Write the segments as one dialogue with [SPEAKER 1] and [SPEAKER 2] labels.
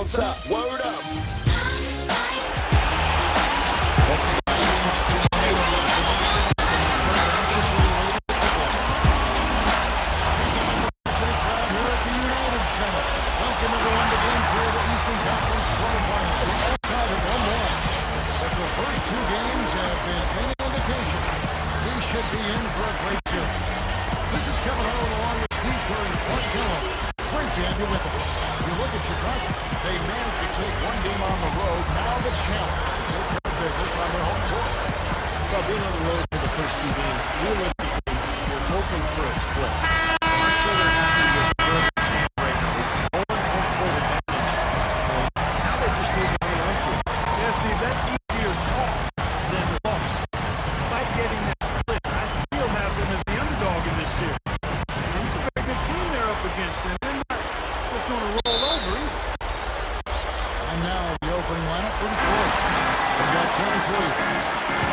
[SPEAKER 1] on top. Word up.
[SPEAKER 2] Welcome everyone to Game 3 of the Eastern Conference qualifiers. We're outside of 1-1. If the first two games have been any indication, we should be in for a great series. This is Kevin Harlan along with Steve Kerr and Clark Dillon. Great to have you with us. You look at Chicago, they managed to take one game on the road. Now the challenge to take care of business on their home court.
[SPEAKER 3] Well, being on the road for the first two games, realistically, you're hoping for a split. I'm not sure they're happy with where they stand right now. They've stolen home court advantage. Now they just need to hang on to it.
[SPEAKER 4] Yeah, Steve, that's easier talk than walk. Despite getting that split, I still have them as the underdog in this series. And it's a very good team they're up against, and they're not just going to roll over either.
[SPEAKER 2] And now the opening lineup for Detroit. We've got Terrence Williams.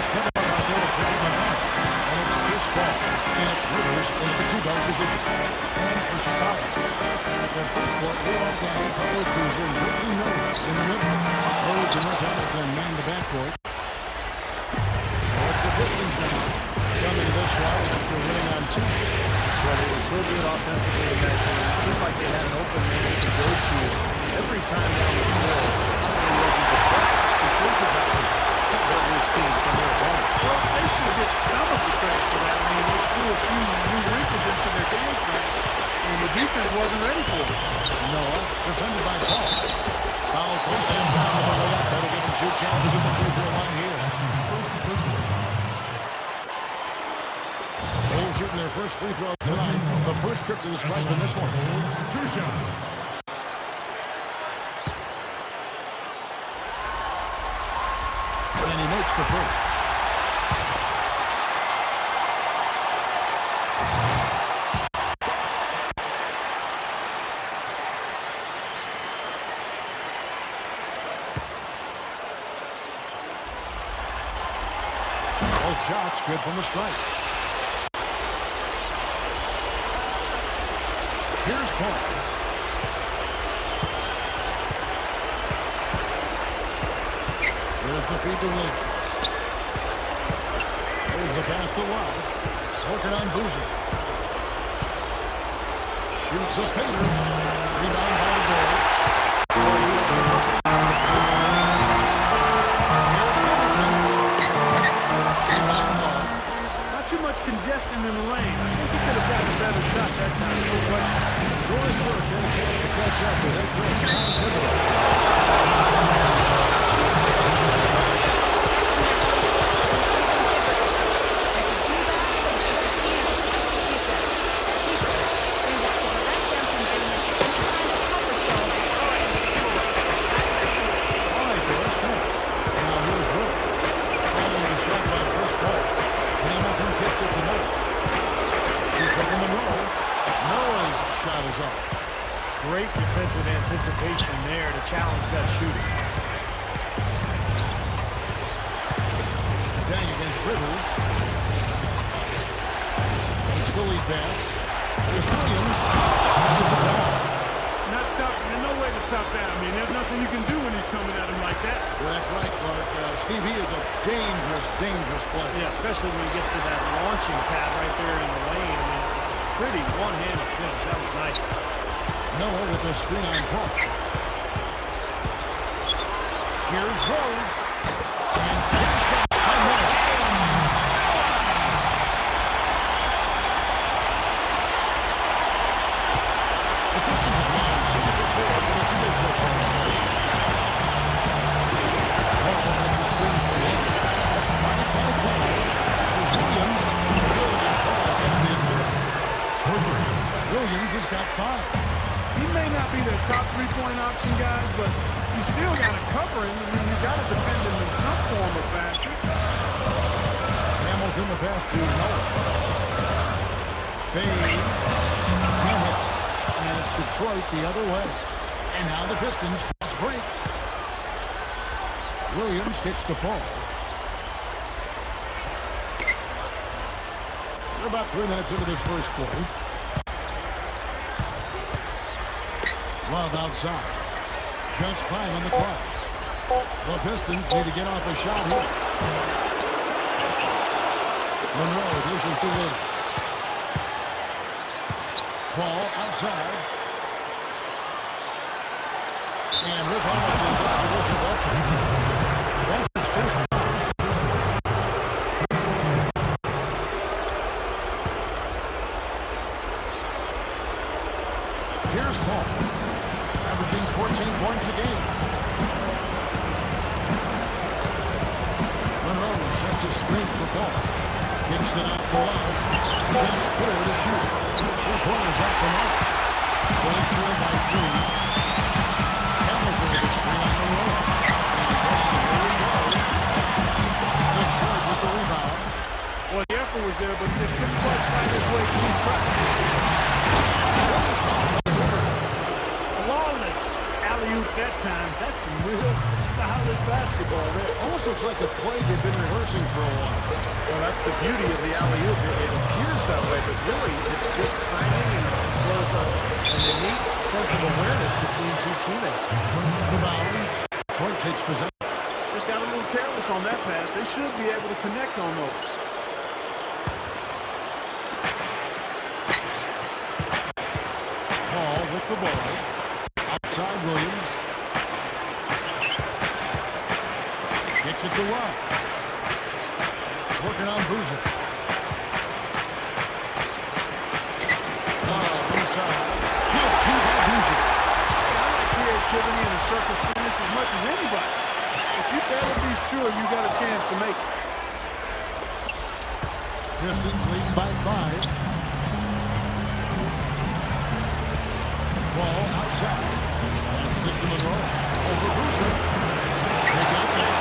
[SPEAKER 2] Coming up out there to grab the line. And it's Chris Paul. And it's Rivers in the two-guard position. And for Chicago, at their front court, Leon Downing, Carlos Boozer, and Ricky Miller in the middle. Rose and Rick Hamilton man the backcourt. So it's the Pistons now coming this way after winning on Tuesday.
[SPEAKER 3] Well, they were so good offensively in that game. It seemed like they had an open man to go to every time down the floor. It wasn't the best defensive effort that we've seen from their opponent.
[SPEAKER 4] Well, they should get some of the credit for that. I mean, they threw a few new wrinkles into their game plan, and the defense wasn't ready for it.
[SPEAKER 2] Noah, defended by Paul. Foul post in time to the layup. That'll give him two chances at the free throw line here. Bulls shooting their first free throw tonight. The first trip to the stripe in this one. Two shots. And he makes the first. Both shots good from the stripe. Here's Paul. There's the feed to Williams. There's the pass to Love. He's working on Boozer. Shoots a finger. Rebound by the Bulls. Here's Hamilton. Rebound Love.
[SPEAKER 4] Not too much congestion in the lane. I think he could have gotten a better shot that time, no question.
[SPEAKER 2] Doris Burke had a chance to catch up with head coach Tom Thibodeau.
[SPEAKER 4] Great defensive anticipation there to challenge that shooting.
[SPEAKER 2] Dang against Rivers. It's the lead pass. There's Williams.
[SPEAKER 4] Not stopping. There's no way to stop that. I mean, there's nothing you can do when he's coming at him like that.
[SPEAKER 2] Well, that's right, Clark. Steve, he is a dangerous, dangerous player.
[SPEAKER 4] Yeah, especially when he gets to that launching pad right there in the lane. I mean, pretty one-handed finish. That was nice.
[SPEAKER 2] Noah with the screen on Paul. Here's Rose. And finished by Noah. The Pistons have won 2 for 4 for the field so far. Paul gets a screen for him. Tried by Paul. There's Williams. And Paul gets the assist. Williams has got 5.
[SPEAKER 4] He may not be their top three-point option, guys, but you still got to cover him. I mean, you got to defend him in some form or fashion.
[SPEAKER 2] Hamilton, the pass to Noah. Fade. Hamilton. And it's Detroit the other way. And now the Pistons fast break. Williams kicks to Paul. We're about 3 minutes into this first quarter. Love outside. Just 5 on the clock. The Pistons need to get off a shot here. Monroe dishes to Williams. Ball outside. And Rick Hollis says that's the whistle. That's his first foul. Here's Paul, averaging 14 points a game. Monroe sets a screen for Paul. Gets it out the line. Just 4 to shoot. 3-pointers up for Mark. Bulls trail by 3. Hamilton with a screen on Monroe. And here we go. Detroit with the rebound.
[SPEAKER 4] Well, the effort was there, but just couldn't quite find his way through track. Flawless alley-oop that time. That's some real stylish basketball there.
[SPEAKER 2] Almost looks like a play they've been rehearsing for a while.
[SPEAKER 3] Well, that's the beauty of the alley-oop. It appears that way, but really it's just timing and slow and a neat sense of awareness between two teammates.
[SPEAKER 2] The bounds. Detroit takes possession.
[SPEAKER 4] Just got a little careless on that pass. They should be able to connect on those.
[SPEAKER 2] Paul with the ball. Outside Williams. Gets it to Rock. He's working on Boozer. Inside. Good two by Boozer.
[SPEAKER 4] I like creativity and a circus finish as much as anybody. But you better be sure you got a chance to make it.
[SPEAKER 2] Pistons leading by 5. Ball outside. Passes it to Monroe. Over Boozer. They got that.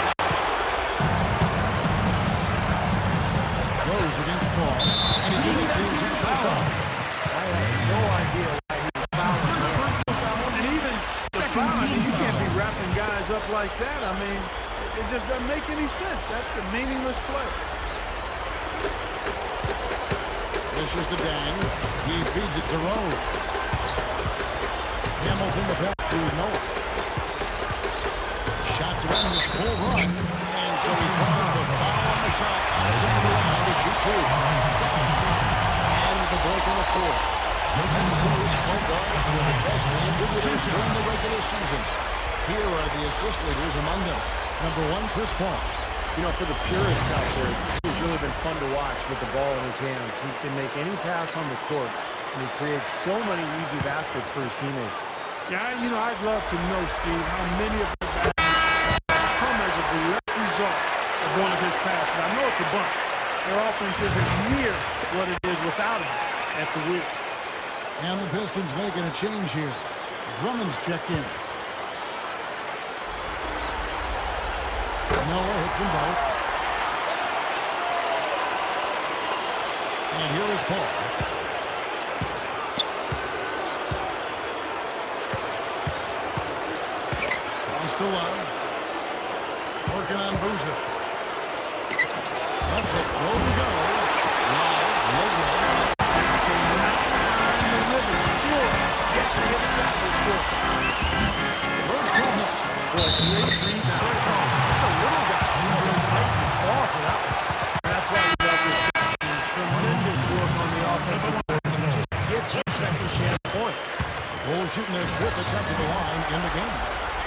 [SPEAKER 2] Rose against Paul. And he did his intentional foul.
[SPEAKER 3] I have no idea why he was fouling there.
[SPEAKER 4] And even the foul, I mean, you can't be wrapping guys up like that. I mean, it just doesn't make any sense. That's a meaningless play.
[SPEAKER 2] This is the Dang. He feeds it to Rose. Hamilton the pass to Noah. Shot to end this full run. And so he draws the foul on the shot. Out to the line to shoot 2. And the break in the 4th. This series point guards were the best distributors during the regular season. Here are the assist leaders among them. Number 1, Chris Paul.
[SPEAKER 3] You know, for the purists out there, he's really been fun to watch with the ball in his hands. He can make any pass on the court, and he creates so many easy baskets for his teammates.
[SPEAKER 4] Yeah, you know, I'd love to know, Steve, how many of the baskets come as a direct result of one of his passes. I know it's a bunch. Their offense isn't near what it is without him at the wheel.
[SPEAKER 2] And the Pistons making a change here. Drummond's checked in. Noah hits them both. And here is Paul. Pass to Love. Working on Boozer. That's a throw to go. Love, no good.
[SPEAKER 4] This came right down the river. Still yet to hit a shot this quarter.
[SPEAKER 2] Rose comes next.
[SPEAKER 3] Boy, great read now. Just a little guy. He's been fighting far for that one. That's why we love this. Tremendous work on the offensive board to just get you second chance points.
[SPEAKER 2] Bulls shooting their 5th attempt at the line in the game.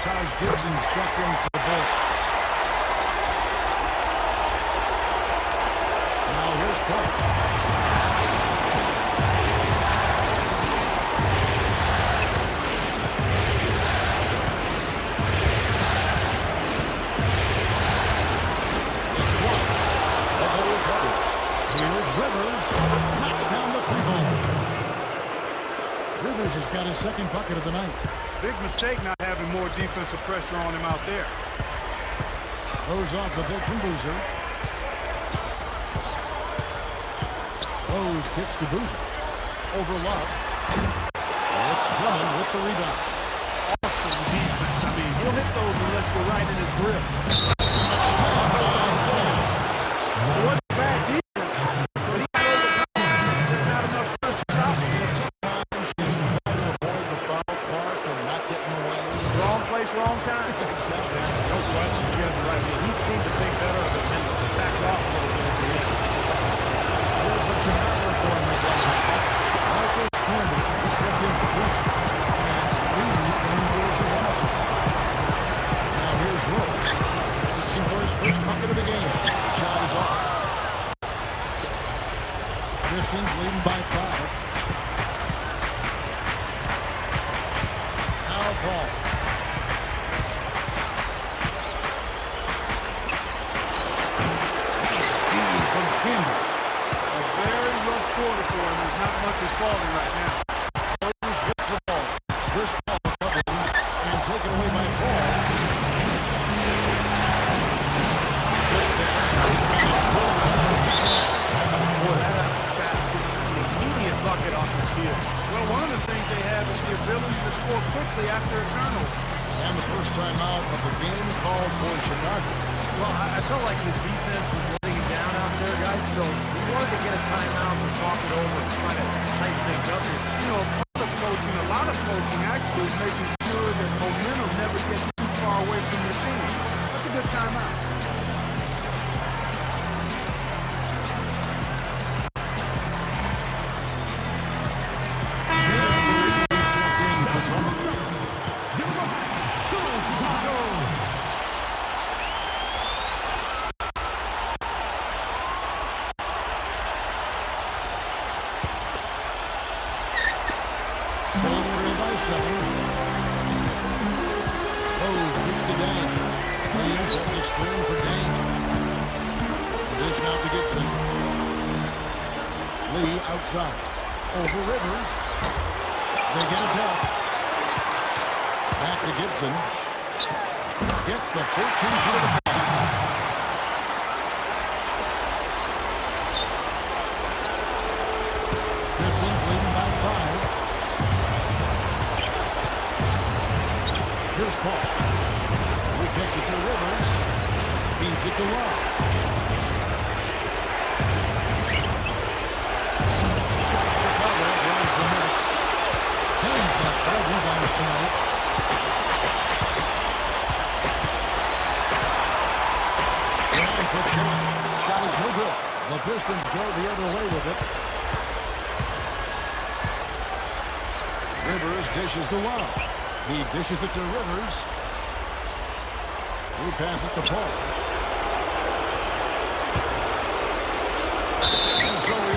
[SPEAKER 2] Taj Gibson's checked in for the Bulls. Now here's Paul. It's blocked. But they recover it. Here's Rivers. Knocks down the 3-pointer. Rivers has got his 2nd bucket of the night.
[SPEAKER 4] Big mistake not having more defensive pressure on him out there.
[SPEAKER 2] Rose off the pick from Boozer. Rose kicks to Boozer. Over Love. It's Drummond with the rebound.
[SPEAKER 4] Awesome defense. I mean, he'll hit those unless you're right in his grip. It wasn't bad defense, but he got over the just not enough strength to stop him.
[SPEAKER 2] Sometimes he's trying to avoid the foul, Clark, and not getting away.
[SPEAKER 4] Wrong place, place, wrong time.
[SPEAKER 2] Exactly.
[SPEAKER 4] No question. You guys are right. He seemed to think better of it and then backed off a little bit at the end.
[SPEAKER 2] Here's what Chicago's going with right now. Marcus Camby is checked in for Houston. And it's Lee coming for Richard Hamilton. Now here's Rose. Reaching for his first bucket of the game. Shot is off. Pistons leading by 5. Foul ball. Nice D from Camby.
[SPEAKER 4] A very rough quarter for him. There's not much is falling right now.
[SPEAKER 2] Rose with the ball. Chris Paul recovering and taken away by Paul.
[SPEAKER 4] Boy, that happened fast. Just an immediate bucket off the steal. Well, one of the things they have is the ability to score quickly after a turnover.
[SPEAKER 2] And the first time out of the game called for Chicago.
[SPEAKER 3] Well, I felt like his defense was letting him down out there, guys, so he wanted to get a timeout to talk it over and try to tighten things up here.
[SPEAKER 4] You know, part of coaching, a lot of coaching actually is making sure that momentum never gets too far away from your team. That's a good timeout.
[SPEAKER 2] Bulls trail by 7. Rose kicks to Dane. Lee sets a screen for Dane. Dish now to Gibson. Lee outside. Over Rivers. They get it back. Back to Gibson. Gets the 14-foot defense. Pistons leading by 5. Here's Paul. He kicks it to Rivers. Feeds it to Love. Chicago drives the miss. James got 5 rebounds tonight. Foot shot. Shot is no good. The Pistons go the other way with it. Rivers dishes to Love. He dishes it to Rivers. He passes it to Paul. And so he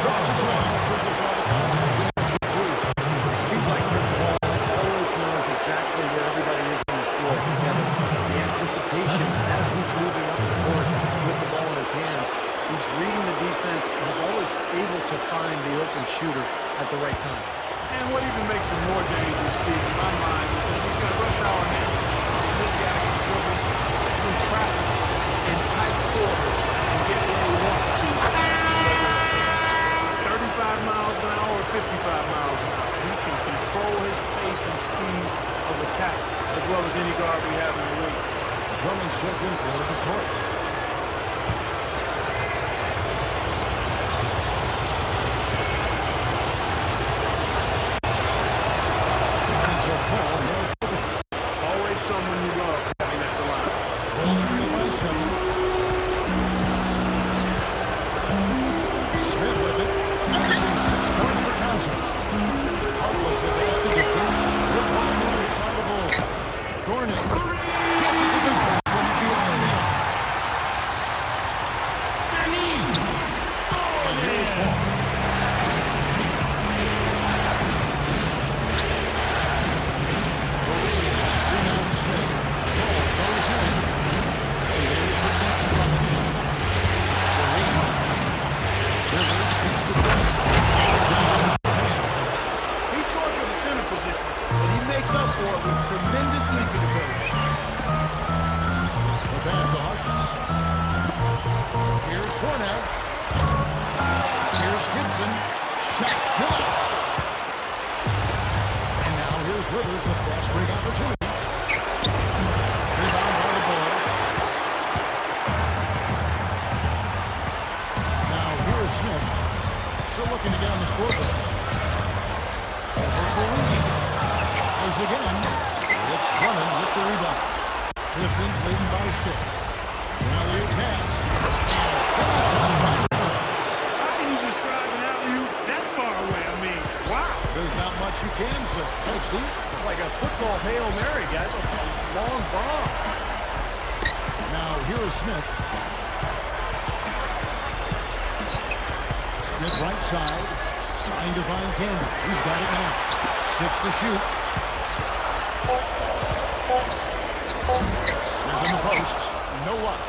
[SPEAKER 2] drops it to line. Officials saw the contact. Didn't shoot two.
[SPEAKER 3] Seems like Chris Paul always knows exactly where everybody is on the floor together. The anticipation as he's moving up the court with the ball in his hands, he's reading the defense. He's always able to find the open shooter at the right time.
[SPEAKER 4] And what even makes him more dangerous, Steve, in my mind, is that he's got a rush hour man. This guy can dribble through traffic in tight quarter and get where he wants to. Whether it's 35 miles an hour or 55 miles an hour. He can control his pace and speed of attack as well as any guard we have in the league.
[SPEAKER 2] Drummond's checked in for Detroit.
[SPEAKER 4] Always someone you love having at the line.
[SPEAKER 2] Bulls trail by 7. Smith with it. 6 points per contest. Harkless advanced to Gibson. Good block by the Bulls. Gornick gets it to Gibson from behind him. And here's Paul.
[SPEAKER 4] He's short for the center position, but he makes up for it with tremendous leaping ability.
[SPEAKER 2] The pass to Harkless. Here's Cornell. Here's Gibson. Shot drop. And now here's Rivers with fast break opportunity. Rebound by the Bulls. Now here's Smith. Still looking to get on the scoreboard. Over for Lee. Is again. It's Drummond with the
[SPEAKER 4] football Hail Mary, guys. A long bomb.
[SPEAKER 2] Now, here is Smith. Smith right side. Trying to find Campbell. He's got it now. 6 to shoot. Smith in the posts. No luck.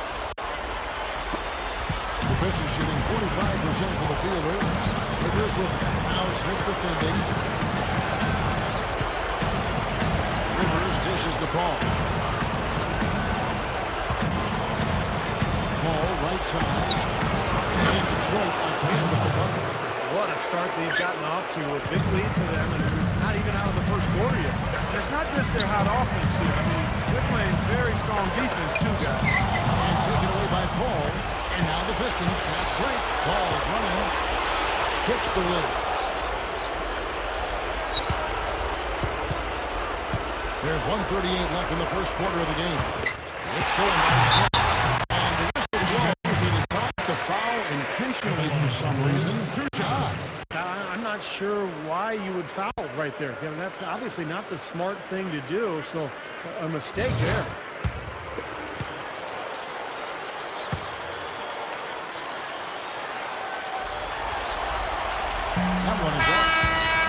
[SPEAKER 2] The Pistons shooting 45% for the fielder. Rivers with now Smith defending. Rivers dishes the ball. Ball right side. And Detroit picks up the bucket.
[SPEAKER 4] What a start they've gotten off to. A big lead to them, and not even out of the first quarter yet. And it's not just their hot offense here. I mean, they're playing very strong defense too, guys.
[SPEAKER 2] And taken away by Paul. And now the Pistons fast break. Paul is running. Kicks to Williams. There's 1:38 left in the first quarter of the game. It's stolen by Smith. And the rest of the game, he decides to foul intentionally for some reason. Two shots.
[SPEAKER 4] I'm not sure why you would foul right there. I mean, that's obviously not the smart thing to do, so a mistake there.
[SPEAKER 2] That one is up.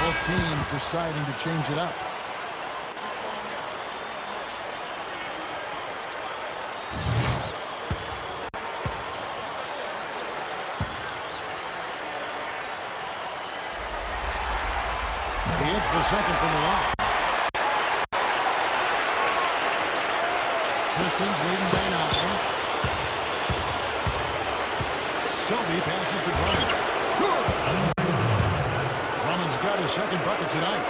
[SPEAKER 2] Both teams deciding to change it up. He hits the second from the line. Pistons leading by 9. Selby passes to Drummond. Drummond's got his second bucket tonight.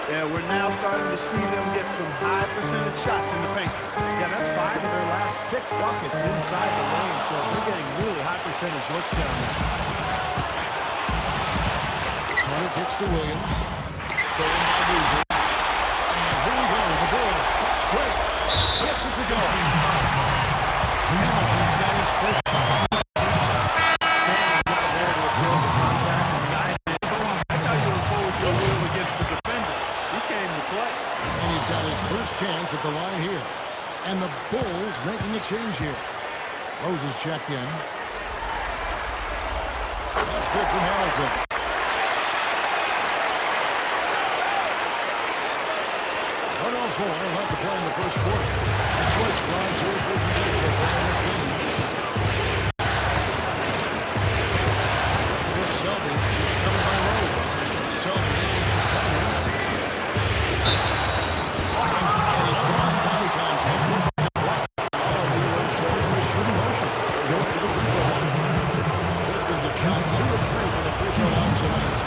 [SPEAKER 4] Yeah, we're now starting to see them get some high percentage shots in the paint. Yeah, that's 5 of their last 6 buckets inside the lane, so they're getting really high percentage looks down there.
[SPEAKER 2] Carter kicks to Williams. Stolen by Boozer. And here we go. The Bulls fast break. Gets it to go. Hamilton's got his first bucket.
[SPEAKER 4] Stanley got there to absorb the contact and guide it. That's how you impose your will against the defender. He came to play.
[SPEAKER 2] And he's got his first chance at the line here. And the Bulls making a change here. Rose is checked in. That's good from Hamilton. 1:04 left to play in the first quarter. Detroit's gone 2 for 3 so far in this game. Here's Selby. He's covered by Rose. Selby issues his cover. And he crossed body contact with the block. All he was in the shooting motion. Go to the free throw line. Pistons have shot 2 of 3 for the free throw line tonight.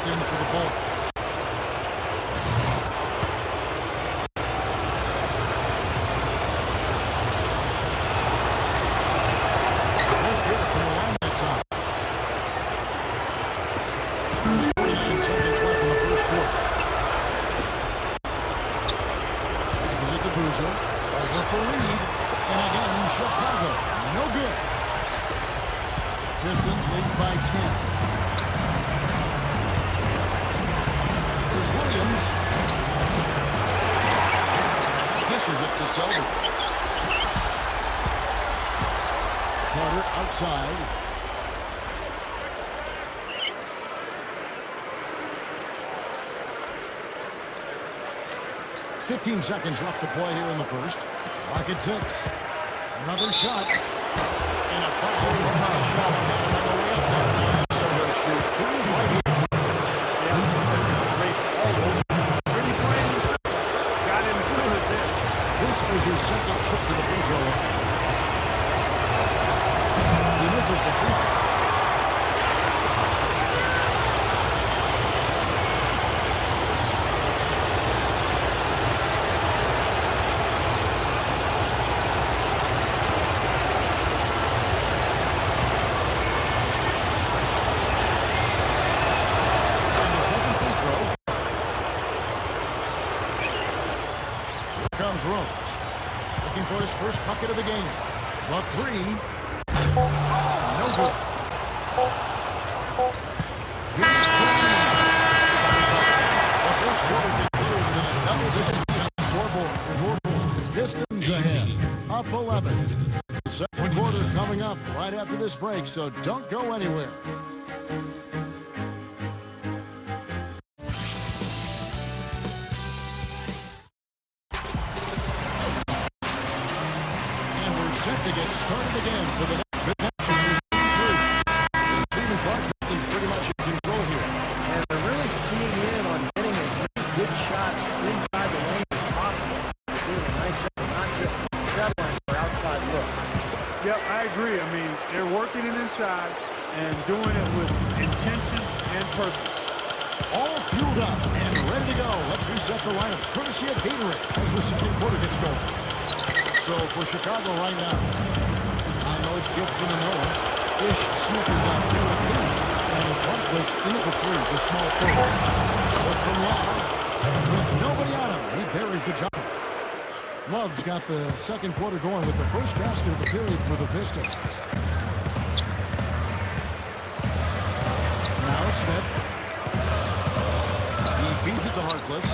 [SPEAKER 2] In for the Bulls. Good from the line that time. There's 49 seconds left in the first quarter. Passes it to Boozer. Over for Reed. And again, Chicago. No good. Pistons lead by 10. Williams dishes it to Selby. Carter outside. $15 seconds left to play here in the first. Rockets 6. Another shot. And a foul. It's not a shot. On the way up that time. So he'll shoot 2 right here. This is his second trip to the free throw line. He misses the free throw. And the second free throw. Here comes Rose. Looking for his first bucket of the game. The 3. No good. Here's the first quarter concludes in a double-digit scoreboard. Pistons ahead, up 11. Second quarter coming up right after this break, so don't go anywhere. And we're set to get started again for the next possession. Stephen Clark is pretty much in control here.
[SPEAKER 3] And they're really keying in on getting as many good shots inside the lane as possible. They're doing a nice job of not just settling for outside looks.
[SPEAKER 4] Yep, I agree. I mean, they're working it inside and doing it with intention and purpose.
[SPEAKER 2] All fueled up and ready to go. Let's reset the lineups. Courtesy of Gatorade as the second quarter gets going. So for Chicago right now, I know it's Gibson and Noah. Ish Smith is out there with him. And it's Harkless into the three, the small forward. But from Love, with nobody on him, he buries the jumper. Love's got the second quarter going with the first basket of the period for the Pistons. Now Smith. He feeds it to Harkless.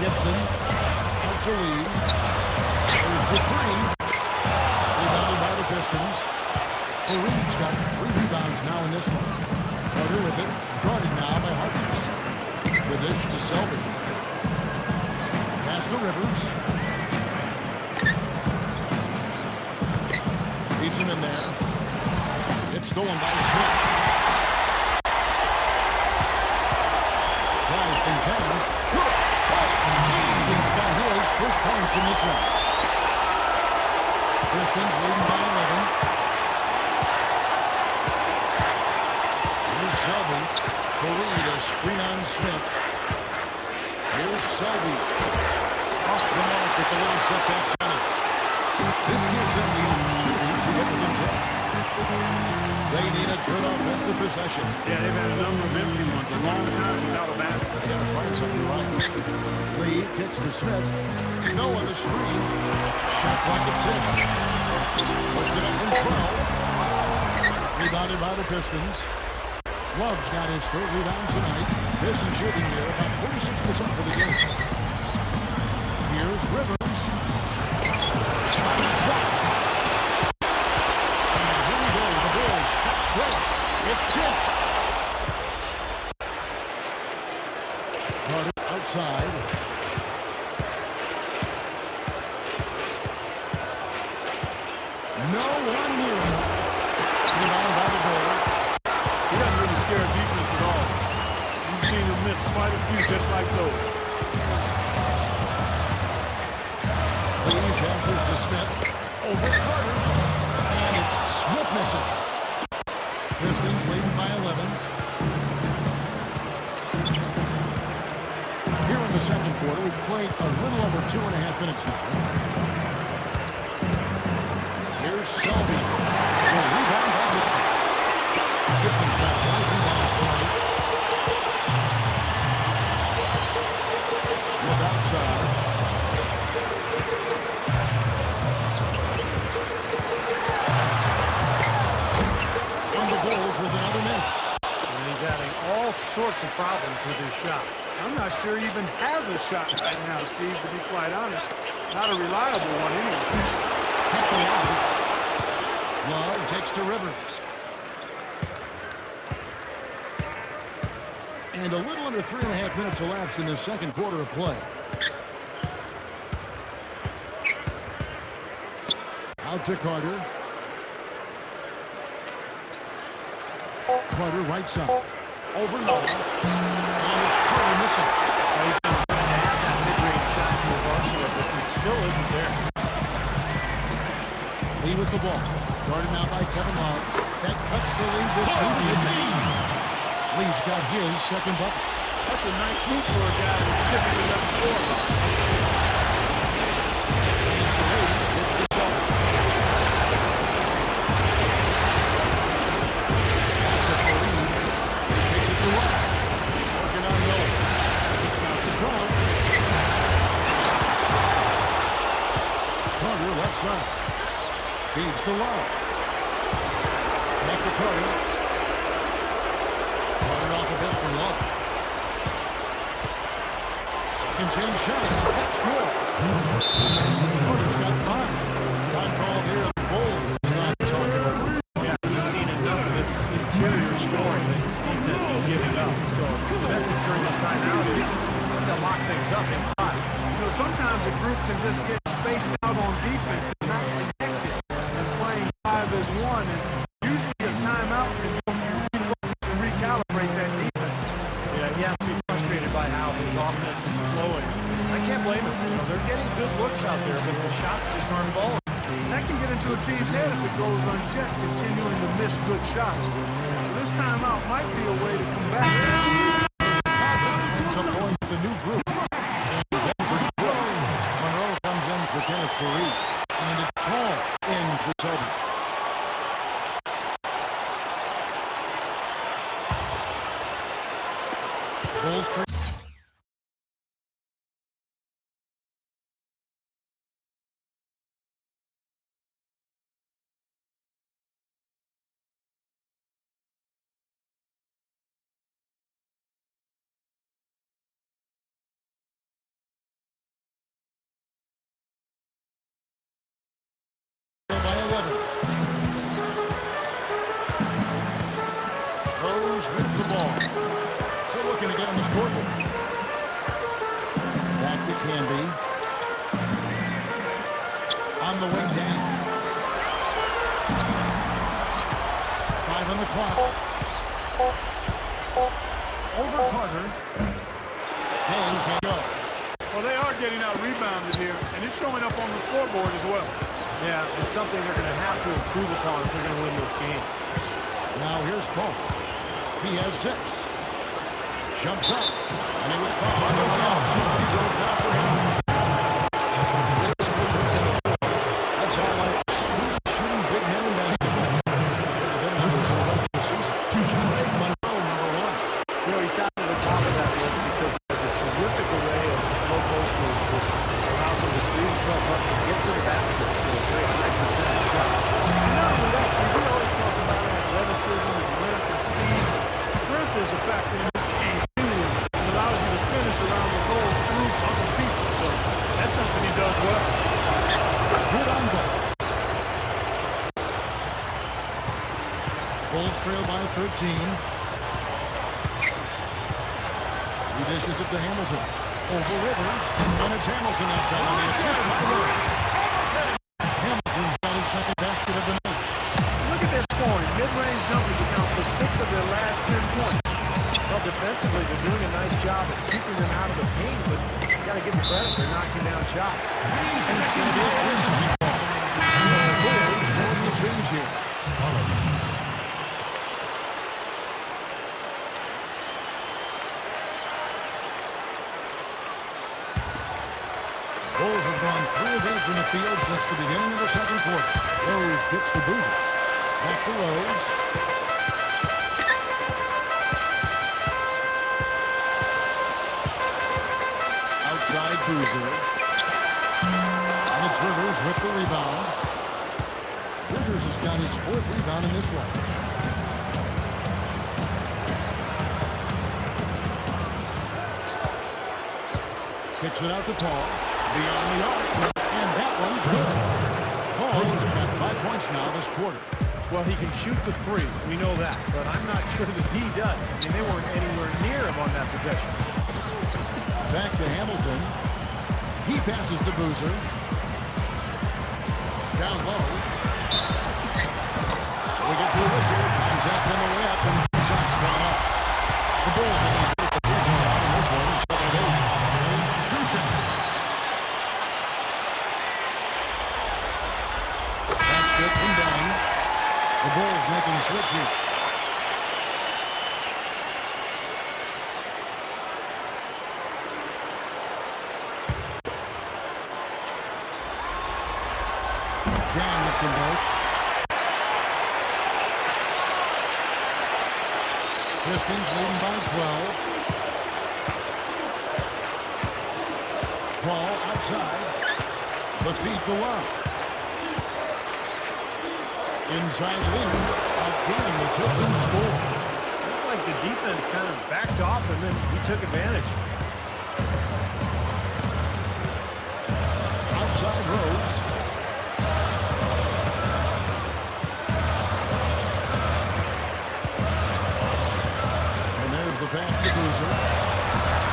[SPEAKER 2] Gibson out to lead. There's the three. Rebounded by the Pistons. Fareed's got 3 rebounds now in this one. Carter with it. Guarded now by Harkless. The dish to Selby. Pass to Rivers. Feeds him in there. It's stolen by Smith. Tries from 10. Good. He's got his first points in this one. Pistons leading by 11. Here's Selby. Fareed, a screen on Smith. Here's Selby. Off the mark with the little step back jump. This gives them the opportunity to get within 10. They need a good offensive possession.
[SPEAKER 4] Yeah, they've had a number of empty ones a long time without a basket.
[SPEAKER 2] They got to find something right. Lee kicks to Smith. No on the screen. Shot clock at 6. Puts it up from 12. Rebounded by the Pistons. Love's got his third rebound tonight. Pistons shooting here about 46% for the game. Here's Rivers. Shot is blocked. And here we go. The Bulls fast break. It's tipped. Carter outside. No one near him. Rebounded by the Bulls.
[SPEAKER 4] He doesn't really scare defense at all. You've seen him miss quite a few just like those.
[SPEAKER 2] Lee passes to Smith. Over Carter. And it's Smith missing. Pistons leading by 11. Here in the second quarter, we've played a little over 2.5 minutes now. Here's Selby. The rebound by Gibson. Gibson's got 5 rebounds tonight. Smith outside. And the Bulls with another miss.
[SPEAKER 3] And he's having all sorts of problems with his shot.
[SPEAKER 4] I'm not sure he even has a shot right now, Steve, to be quite honest. Not a reliable one anyway.
[SPEAKER 2] Love takes to Rivers. And a little under 3.5 minutes elapsed in the second quarter of play. Out to Carter. Carter right side. Over Noah. And it's Carter missing.
[SPEAKER 3] He's going to add that mid-range shot to his arsenal, but it still isn't there.
[SPEAKER 2] Lee with the ball. Guarded now by Kevin Love. That cuts the lead to Solidifying. Lee's got his second bucket.
[SPEAKER 4] That's a nice move for a guy who typically doesn't score a lot.
[SPEAKER 2] And Fareed gets the Selby. Back to Fareed. Takes it to Love. Working on Noah. Just out the front. Carter left side. Feeds to Love. Back to Carter. Second change shot. That's good. Carter's got 5. Time called here. The Bulls decide to talk it over.
[SPEAKER 3] Yeah, he's seen enough of this interior scoring that his defense is giving up. So the message during this timeout is to lock things up inside.
[SPEAKER 4] You know, sometimes a group can just get spaced out on defense. They're not connected and playing 5 as 1. And usually a timeout can help you refocus and recalibrate that defense.
[SPEAKER 3] Yeah, he has to be frustrated by how his offense is flowing. I can't blame him. You know, they're getting good looks out there, but the shots just aren't falling.
[SPEAKER 4] And that can get into a team's head if it goes unchecked, continuing to miss good shots. This timeout might be a way to combat that.
[SPEAKER 2] Ends up going with the new group. Monroe comes in for Kenneth Fareed. And it's Paul in for Toby. Bulls trade. By 11. Rose with the ball. Still looking to get on the scoreboard. Back to Canby. On the wing down. 5 on the clock. Over Carter. Hey, can't go.
[SPEAKER 4] Well, they are getting out rebounded here, and it's showing up on the scoreboard as well.
[SPEAKER 3] Yeah, it's something they're going to have to improve upon if they're going to win this game.
[SPEAKER 2] Now here's Cole. He has 6. Jumps up. And it was fouled on the way out. 2 free throws now for him. That's all like shooting big men in basketball. This is a regular season. Monroe, number 1.
[SPEAKER 3] You know, he's got to the top of that list because he has a terrific array of low post moves that allows him to free himself up to get to the basket for a very high percentage shot.
[SPEAKER 4] And not only that, Steve, we always talk about athleticism and length and speed. Strength is a factor in this game. It allows you to finish around the goal through other people. So that's something he does well.
[SPEAKER 2] Good on goal. Bulls trail by 13. He dishes it to Hamilton. Over Rivers. And it's Hamilton that time on the assist by Rivers. Hamilton's got his second basket of the night.
[SPEAKER 4] Look at their scoring. Mid-range jumpers account for 6 of their last 10 points.
[SPEAKER 3] Well, defensively, they're doing a nice job of keeping them out of the paint, but you got to give them credit. They're knocking down shots.
[SPEAKER 2] And it's going to be a efficiency ball. And the Bulls going to change here. Bulls have gone 3 of 8 from the field since the beginning of the second quarter. Rose gets the Boozer. Back to Rose. Outside Boozer. And it's Rivers with the rebound. Rivers has got his 4th rebound in this one. Kicks it out to Paul. Beyond the arc. And that one's good. Paul's got 5 points now this quarter.
[SPEAKER 3] Well, he can shoot the 3. We know that. But I'm not sure the D does. I mean, they weren't anywhere near him on that possession.
[SPEAKER 2] Back to Hamilton. He passes to Boozer. Down low. So he gets a whistle. Contact on the way up, and 2 shots coming up. The Bulls have been the free throw line in this one. 7-8. 2 seconds. That's good from Dunn. The Bulls making a switch here. Dan gets them both. Pistons leading by 12. Ball outside. The feet to Love. Inside Williams. Again, the Pistons score.
[SPEAKER 3] Looked like the defense kind of backed off and then he took advantage.
[SPEAKER 2] side, Rose. And there's the pass to Boozer.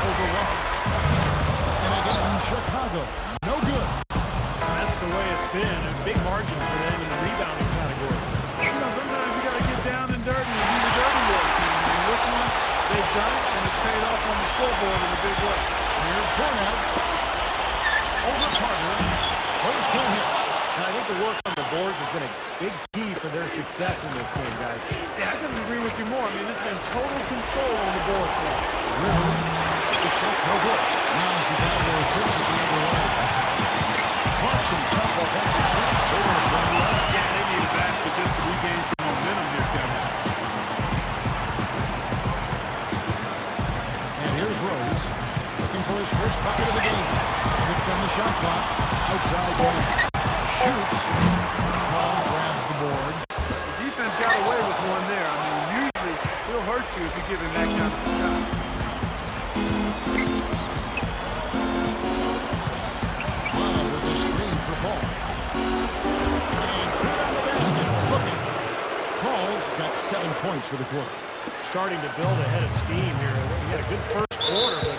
[SPEAKER 2] Over Love. And again, Chicago. No good.
[SPEAKER 4] That's the way it's been. A big margin for them in the rebounding category. You know, sometimes you got to get down and dirty and do the dirty work. And this one, they've done it, and it's paid off on the scoreboard in a big way.
[SPEAKER 2] Here's Cornell. Over Carter. First two hits.
[SPEAKER 3] And I think the work on the boards has been a big key for their success in this game, guys.
[SPEAKER 4] Yeah, I couldn't agree with you more. I mean, it's been total control on the board for them.
[SPEAKER 2] Rivers. The shot, no good. Now Chicago takes it the other way. Caught some tough offensive shots. They want to turn it around.
[SPEAKER 4] Yeah, they need a basket just to regain some momentum here, Kevin.
[SPEAKER 2] And here's Rose. Looking for his first bucket of the game. 6 on the shot clock. Outside game. Shoots. Paul grabs the board.
[SPEAKER 4] The defense got away with one there. I mean, usually he'll hurt you if you give him that kind of a shot.
[SPEAKER 2] Love with the screen for Paul. And good on the basket. Looking. Paul's got 7 points for the quarter.
[SPEAKER 3] Starting to build a head of steam here. He had a good first quarter, but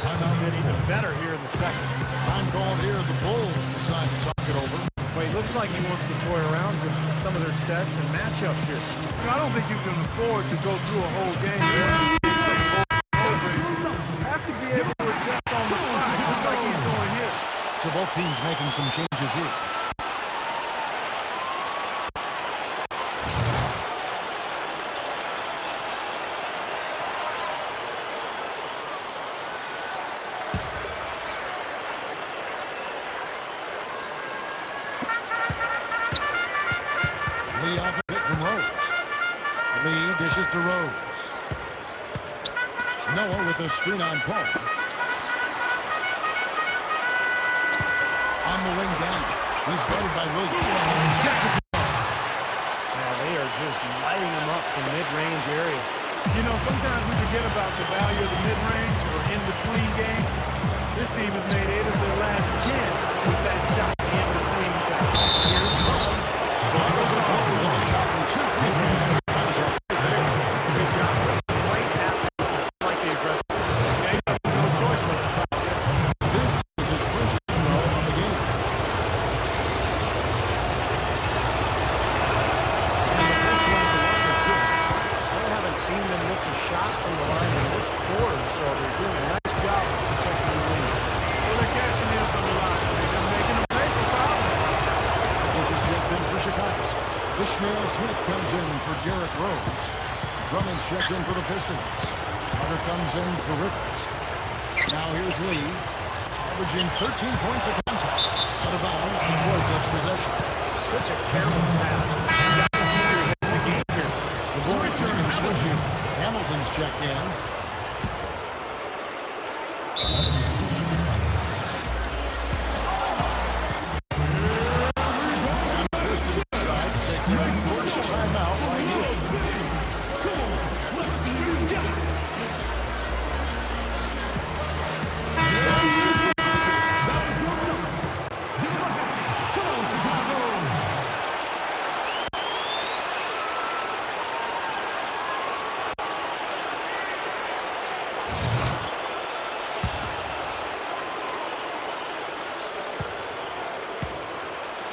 [SPEAKER 3] been even better here in the second.
[SPEAKER 2] Time called here. The Bulls decide to talk it over.
[SPEAKER 3] Well, he looks like he wants to toy around with some of their sets and matchups here.
[SPEAKER 4] You know, I don't think you can afford to go through a whole game. You have to be able to adjust on the fly, just like he's doing here.
[SPEAKER 2] So both teams making some changes here. Lee off a hit from Rose. Lee dishes to Rose. Noah with a screen on Paul. On the wing down. He's guarded by Williams. Gets it.
[SPEAKER 3] Now they are just lighting him up from mid-range area.
[SPEAKER 4] You know, sometimes we forget about the value of the mid-range or in-between game. This team has made 8 of their last 10 with that shot, the in-between shot. Here's Rose.
[SPEAKER 2] Saunders and Rose on the shot from 2 free throws.
[SPEAKER 3] Good job. Right at like the aggressive.
[SPEAKER 4] Yeah, he has no choice but to foul.
[SPEAKER 2] This is his first foul on the game. And the first one at the line is good.
[SPEAKER 3] Still haven't seen them miss a shot from the line in this quarter, so they're doing a nice job of protecting the lead.
[SPEAKER 4] Well, they're cashing in from the line. They're making them pay for fouling.
[SPEAKER 2] This is checked in for Chicago. Ishmael Smith comes in for Derrick Rose. Drummond's checked in for the Pistons. Carter comes in for Rivers. Now here's Lee, averaging 13 points a contest. Out of bounds before it takes possession.
[SPEAKER 3] Such a careless pass. Got the team ahead of the game here.
[SPEAKER 2] The ball returning switching. Hamilton's checked in. And the Pistons decide to take their first timeout right here.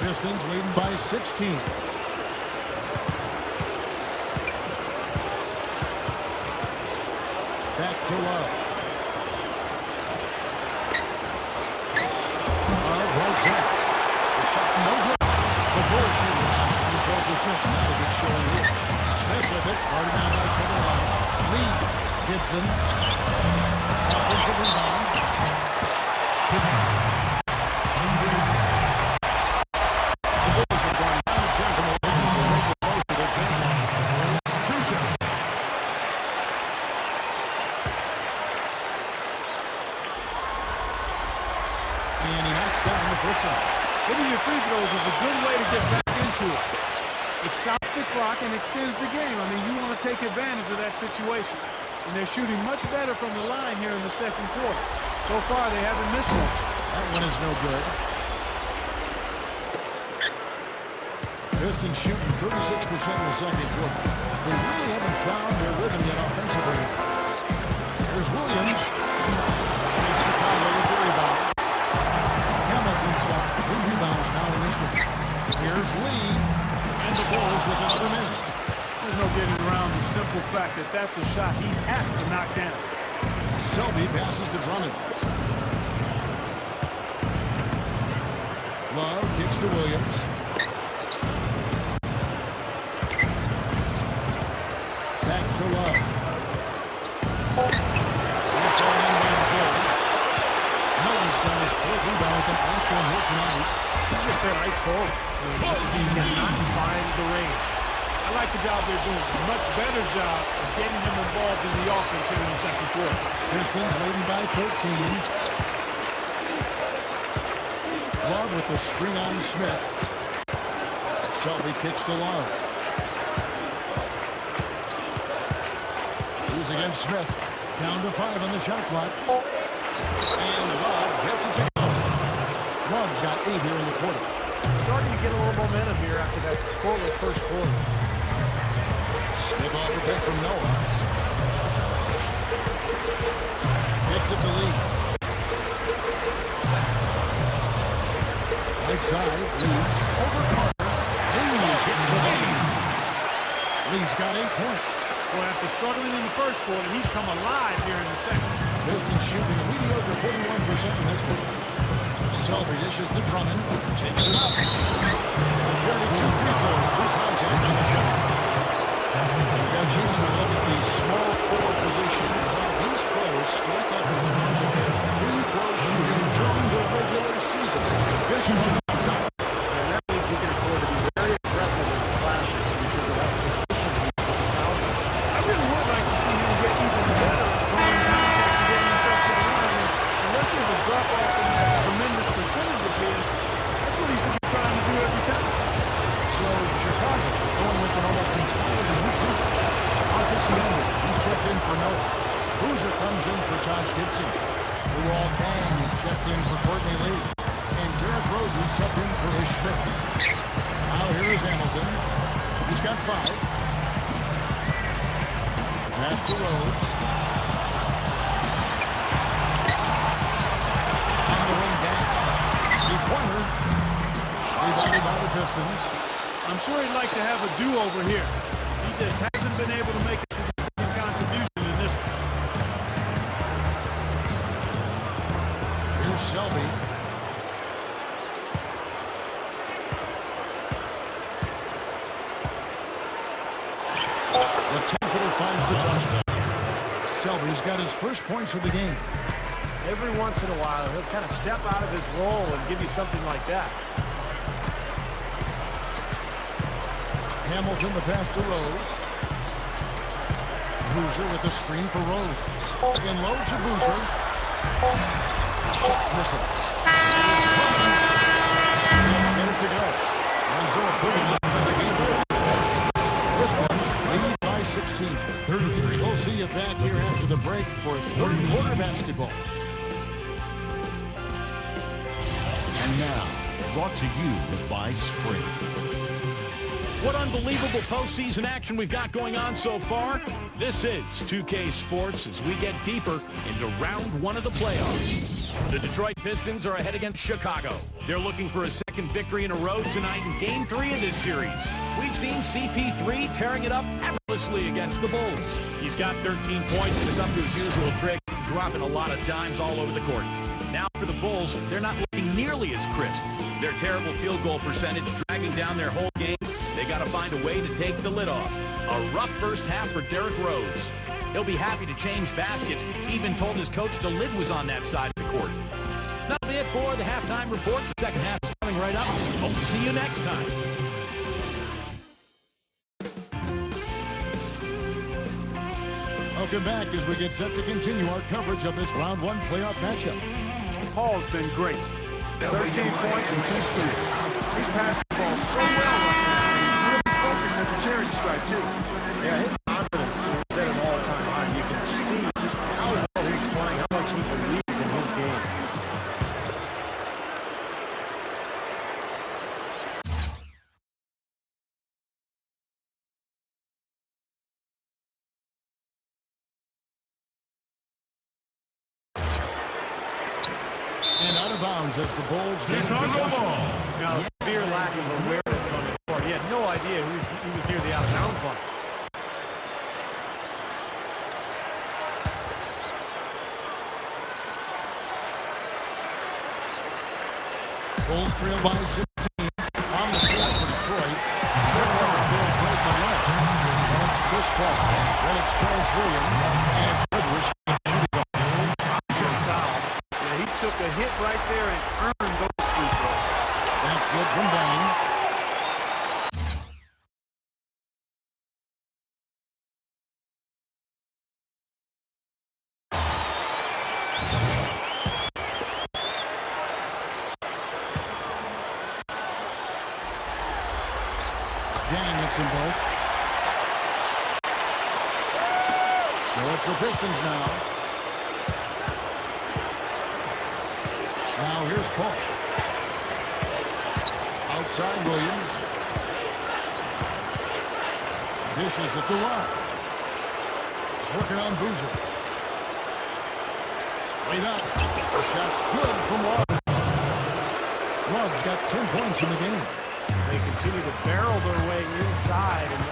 [SPEAKER 2] Pistons leading by 16. Back to Love. Right shot. The shot no good. The Bulls shooting around 24%. Not a good showing here. Smith with it. Guarded down by Kevin Love. Lee. Gibson. Offensive rebound. Pistons.
[SPEAKER 4] Hitting your free throws is a good way to get back into it. It stops the clock and extends the game. I mean, you want to take advantage of that situation. And they're shooting much better from the line here in the second quarter. So far, they haven't missed one.
[SPEAKER 2] That one is no good. Pistons shooting 36% in the second quarter. They really haven't found their rhythm yet offensively. Here's Williams. And Chicago with the rebound. Hamilton's got 3 rebounds now in this one. Here's Lee. And the Bulls with another miss.
[SPEAKER 4] There's no getting around the simple fact that that's a shot he has to knock down.
[SPEAKER 2] Selby passes to Drummond. Love kicks to Williams. Back to Love. That's all in by the Bulls. Miller's got his 4th rebound with that last one here tonight.
[SPEAKER 4] He's just that ice cold. He cannot find the range. I like the job they're doing. A much better job of getting him involved in the offense here in the second quarter.
[SPEAKER 2] Pistons leading by 13. Love with the screen on Smith. Selby kicks to Love. He's against Smith. Down to 5 on the shot clock. And Love gets it to go. Love's got 8 here in the quarter.
[SPEAKER 3] Starting to get a little momentum here after that scoreless first quarter.
[SPEAKER 2] Smith off the pick from Noah. Kicks it to Lee. Right side, Lee over Carter. Lee gets the lead. Lee's got 8 points.
[SPEAKER 4] Well, after struggling in the first quarter, he's come alive here in the second.
[SPEAKER 2] Pistons shooting a mediocre 41% in this one. Selby dishes to Drummond. Takes it up. It's going to be 2 free throws, 2 contact on the shot. We've got a chance to look at the small forward position. These players strike up in terms of their free throw shooting during the regular season. Pistons on top.
[SPEAKER 3] And that means he can afford to be very aggressive in slashing because of how efficient he is at the foul line.
[SPEAKER 4] I really would like to see him get even better at drawing contact and getting himself to the line. Unless there's a drop-off in that tremendous percentage of his, that's what he should be trying to do every time.
[SPEAKER 2] So Chicago going with an almost entirely new group. Marcus Henry, he's checked in for Noah. Boozer comes in for Josh Gibson. Luol Deng is checked in for Courtney Lee. And Derrick Rose is subbed in for Ish Smith. Now here is Hamilton. He's got 5. Pass to Rose. On the wing back. Three-pointer. Rebounded by the Pistons.
[SPEAKER 4] I'm sure he'd like to have a do-over here. He just hasn't been able to make a significant contribution in this one.
[SPEAKER 2] Here's Selby. The 10-footer finds the touchdown. Selby's got his first points of the game.
[SPEAKER 3] Every once in a while, he'll kind of step out of his role and give you something like that.
[SPEAKER 2] Hamilton, the pass to Rose. Boozer with the screen for Rose. In low to Boozer. Shot misses. Get it to go. Isaiah putting it in the game. Pistons lead by 16. 33. We'll see you back here after the break for third quarter basketball.
[SPEAKER 1] And now, brought to you by Sprint.
[SPEAKER 5] What unbelievable postseason action we've got going on so far. This is 2K Sports as we get deeper into round 1 of the playoffs. The Detroit Pistons are ahead against Chicago. They're looking for a second victory in a row tonight in Game 3 of this series. We've seen CP3 tearing it up effortlessly against the Bulls. He's got 13 points and is up to his usual trick, dropping a lot of dimes all over the court. Now for the Bulls, they're not looking nearly as crisp. Their terrible field goal percentage dragging down their whole game. They got to find a way to take the lid off. A rough first half for Derrick Rose. He'll be happy to change baskets. Even told his coach the lid was on that side of the court. That'll be it for the halftime report. The second half is coming right up. Hope to see you next time.
[SPEAKER 2] Welcome back as we get set to continue our coverage of this round 1 playoff matchup.
[SPEAKER 4] Paul's been great. 13 points and 2 steals. He's passing the ball so well right now. He's really focused at the charity stripe, too.
[SPEAKER 3] Yeah, his confidence is at an all-time high. You can see just how well he's playing, how much he believes in his game.
[SPEAKER 2] of bounds as the Bulls gain
[SPEAKER 1] Chicago
[SPEAKER 2] possession.
[SPEAKER 1] ball.
[SPEAKER 3] Now, a severe lack of awareness on his part. He had no idea he was near the out-of-bounds line.
[SPEAKER 2] Bulls trail by 16. On the field for Detroit. And it's Chris Paul. Then it's Terrence Williams. And it's Rivers.
[SPEAKER 4] Yeah, he took a hit right there and earned those free throws.
[SPEAKER 2] That's good from Bang. Dang hits them both. So it's the Pistons now. Now here's Paul. Outside Williams. Dishes at the line. He's working on Boozer. Straight up. The shot's good from Love. Love's got 10 points in the game.
[SPEAKER 3] They continue to barrel their way inside, and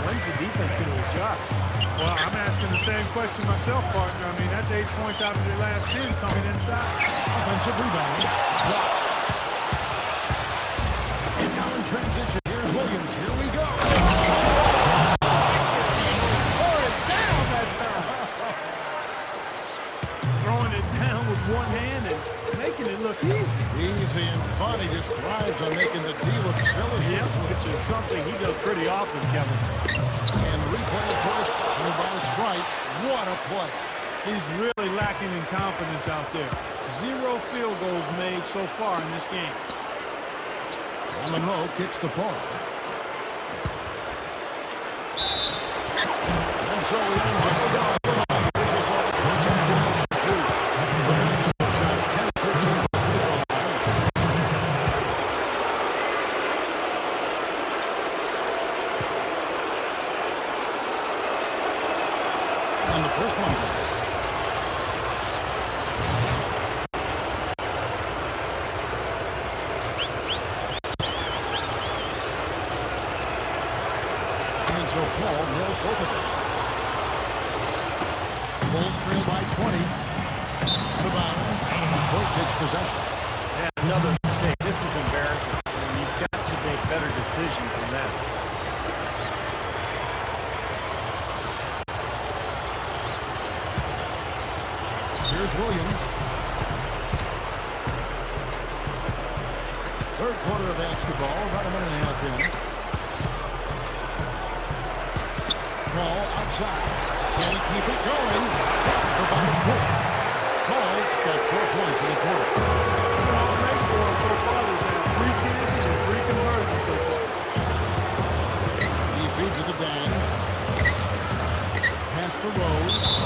[SPEAKER 3] when's the defense going to adjust?
[SPEAKER 4] Well, I'm asking the same question myself, partner. I mean, that's 8 points out of their last 10 coming inside.
[SPEAKER 2] Offensive rebound. Blocked. And now in transition, here's Williams. Here we go.
[SPEAKER 4] Throw it down that time. Throwing it down with one hand and making it look easy.
[SPEAKER 2] Easy, and Fonte just thrives on making the D look silly.
[SPEAKER 3] Yep, which is something he does pretty often, Kevin.
[SPEAKER 2] And the replay, of course, played by Sprite. What a play.
[SPEAKER 4] He's really lacking in confidence out there. 0 field goals made so far in this game.
[SPEAKER 2] Monroe kicks the Paul. And so he ends up with a officials on the contact dimension 2. The basketball shot 10 pitches. And the first one goes. And so Paul nails both of them. Bulls trail by 20. Out of bounds. Detroit takes possession.
[SPEAKER 3] And another mistake. This is embarrassing. I mean, you've got to make better decisions than that.
[SPEAKER 2] Here's Williams. Third quarter of basketball, about a minute and a half in. Paul outside. Can he keep it going? There's the basket. Paul's got 4 points in the quarter.
[SPEAKER 4] All it makes for him so far is 3 chances and 3 conversions so far.
[SPEAKER 2] He feeds it to Dan. Pass to Rose.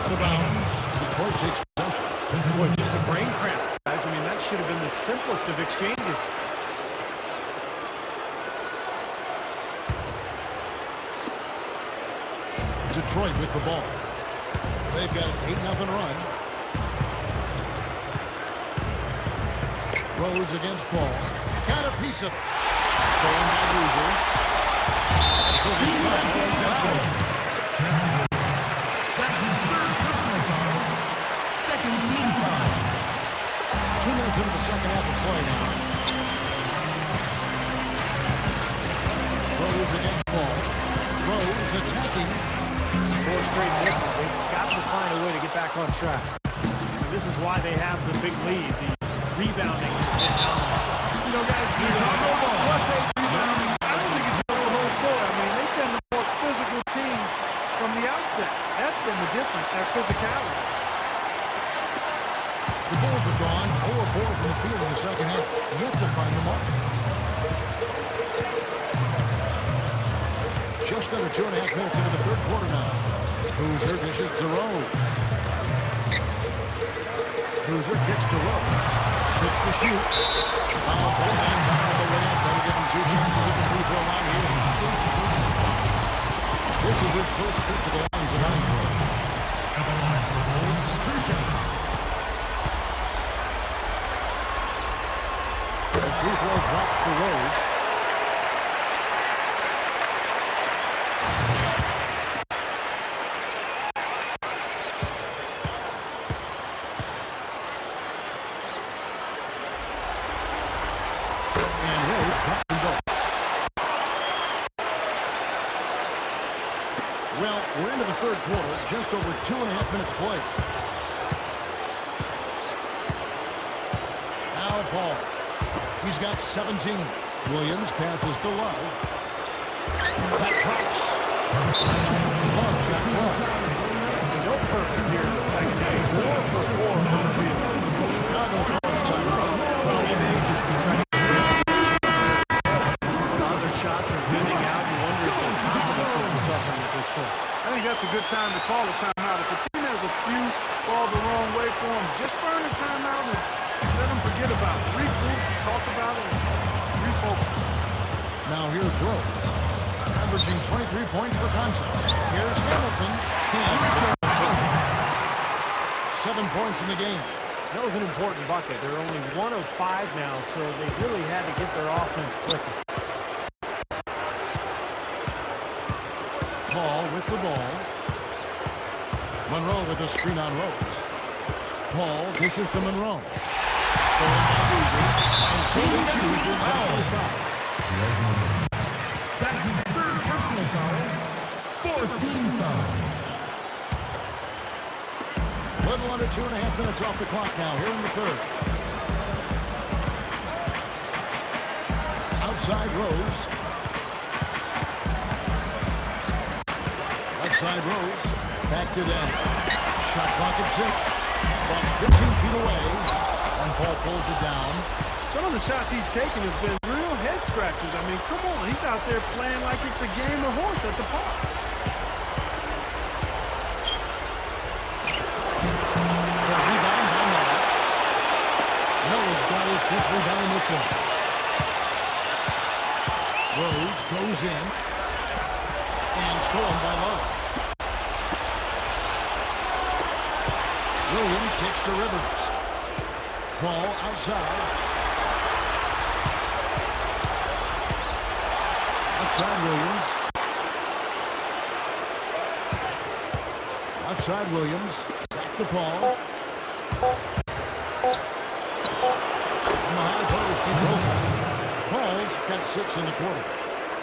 [SPEAKER 2] Out of bounds. Detroit takes possession.
[SPEAKER 3] This is what, just a brain cramp, guys. I mean, that should have been the simplest of exchanges.
[SPEAKER 2] Detroit with the ball. They've got an 8-0 run. Rose against Paul. Got a piece of it. Stolen by Boozer. So he finds the intentional.
[SPEAKER 1] That's his third personal foul. Second team foul.
[SPEAKER 2] 2 minutes into the second half of play now. Rose against Paul. Rose attacking.
[SPEAKER 3] 4 straight misses. They've got to find a way to get back on track. And this is why they have the big lead. The rebounding has been dominant.
[SPEAKER 4] You know, guys, once they rebound, I don't think it's the whole story. I mean, they've been the more physical team from the outset. That's been the difference, that physicality.
[SPEAKER 2] The Bulls have gone 0-4 from the field in the second half, yet to find the mark. Just under 2.5 minutes into the third quarter now. Boozer dishes to Rose. Boozer kicks to Rose. 6 to shoot. Foul calls on top of the layup. That'll give him 2 chances at the free throw line here. This is his first trip to the line tonight.
[SPEAKER 1] At the line for Bulls, 3 seconds.
[SPEAKER 2] for Rose. And Rose dropped them both. Well, we're into the third quarter, just over 2.5 minutes played. Now Paul. He's got 17. Williams passes to Love. That drops. Love's got 12.
[SPEAKER 4] Still perfect here in the second half. 4 for 4 from the field.
[SPEAKER 2] Chicago calls timeout.
[SPEAKER 4] Well, he may just be trying to get
[SPEAKER 3] A lot of their shots are winning out. You wonder if their confidence is suffering at this point.
[SPEAKER 4] I think that's a good time to call a timeout. If a team has a few fall the wrong way for them, just burn a timeout and let them forget about it. Regroup, talk about it, and refocus.
[SPEAKER 2] Now here's Rose, averaging 23 points per contest. Here's Hamilton. And 7 points in the game.
[SPEAKER 3] That was an important bucket. They're only 1 of 5 now, so they really had to get their offense clicking.
[SPEAKER 2] Paul with the ball. Monroe with a screen on Rose. Paul dishes to Monroe. Stolen by Boozer. And so he chooses to foul.
[SPEAKER 1] That's his third personal foul. 14 foul.
[SPEAKER 2] Little under 2.5 minutes off the clock now here in the third. Outside Rose. Left side Rose. Back to Dan. Shot clock at 6. From 15 feet away. And Paul pulls it down.
[SPEAKER 4] Some of the shots he's taken have been real head scratchers. I mean, come on. He's out there playing like it's a game of horse at the park.
[SPEAKER 2] The rebound by Noah. Noah's got his 5th rebound in this one. Rose goes in. And stolen by Love. Williams takes to Rivers. Paul outside. Outside Williams. Outside Williams. Back to Paul. On the high post, he goes. Paul's got 6 in the quarter.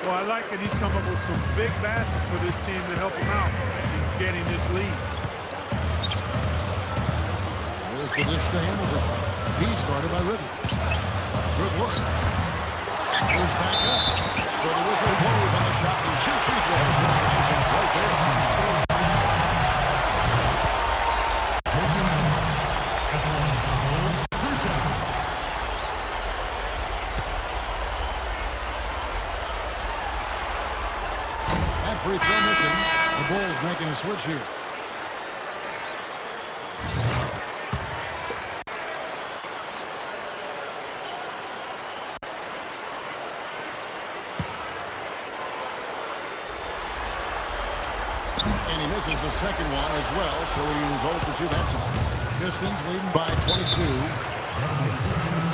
[SPEAKER 4] Well, I like that he's come up with some big baskets for this team to help him out in getting this lead.
[SPEAKER 2] There's the dish to Hamilton. He's guarded by Rivers. Good look. Goes back up. So the whistle blows on the shot and 2 free throws. Right there. That free throw missing. The Bulls making a switch here. And he misses the second one as well, so he was 0 for 2 that time. Pistons leading by 22.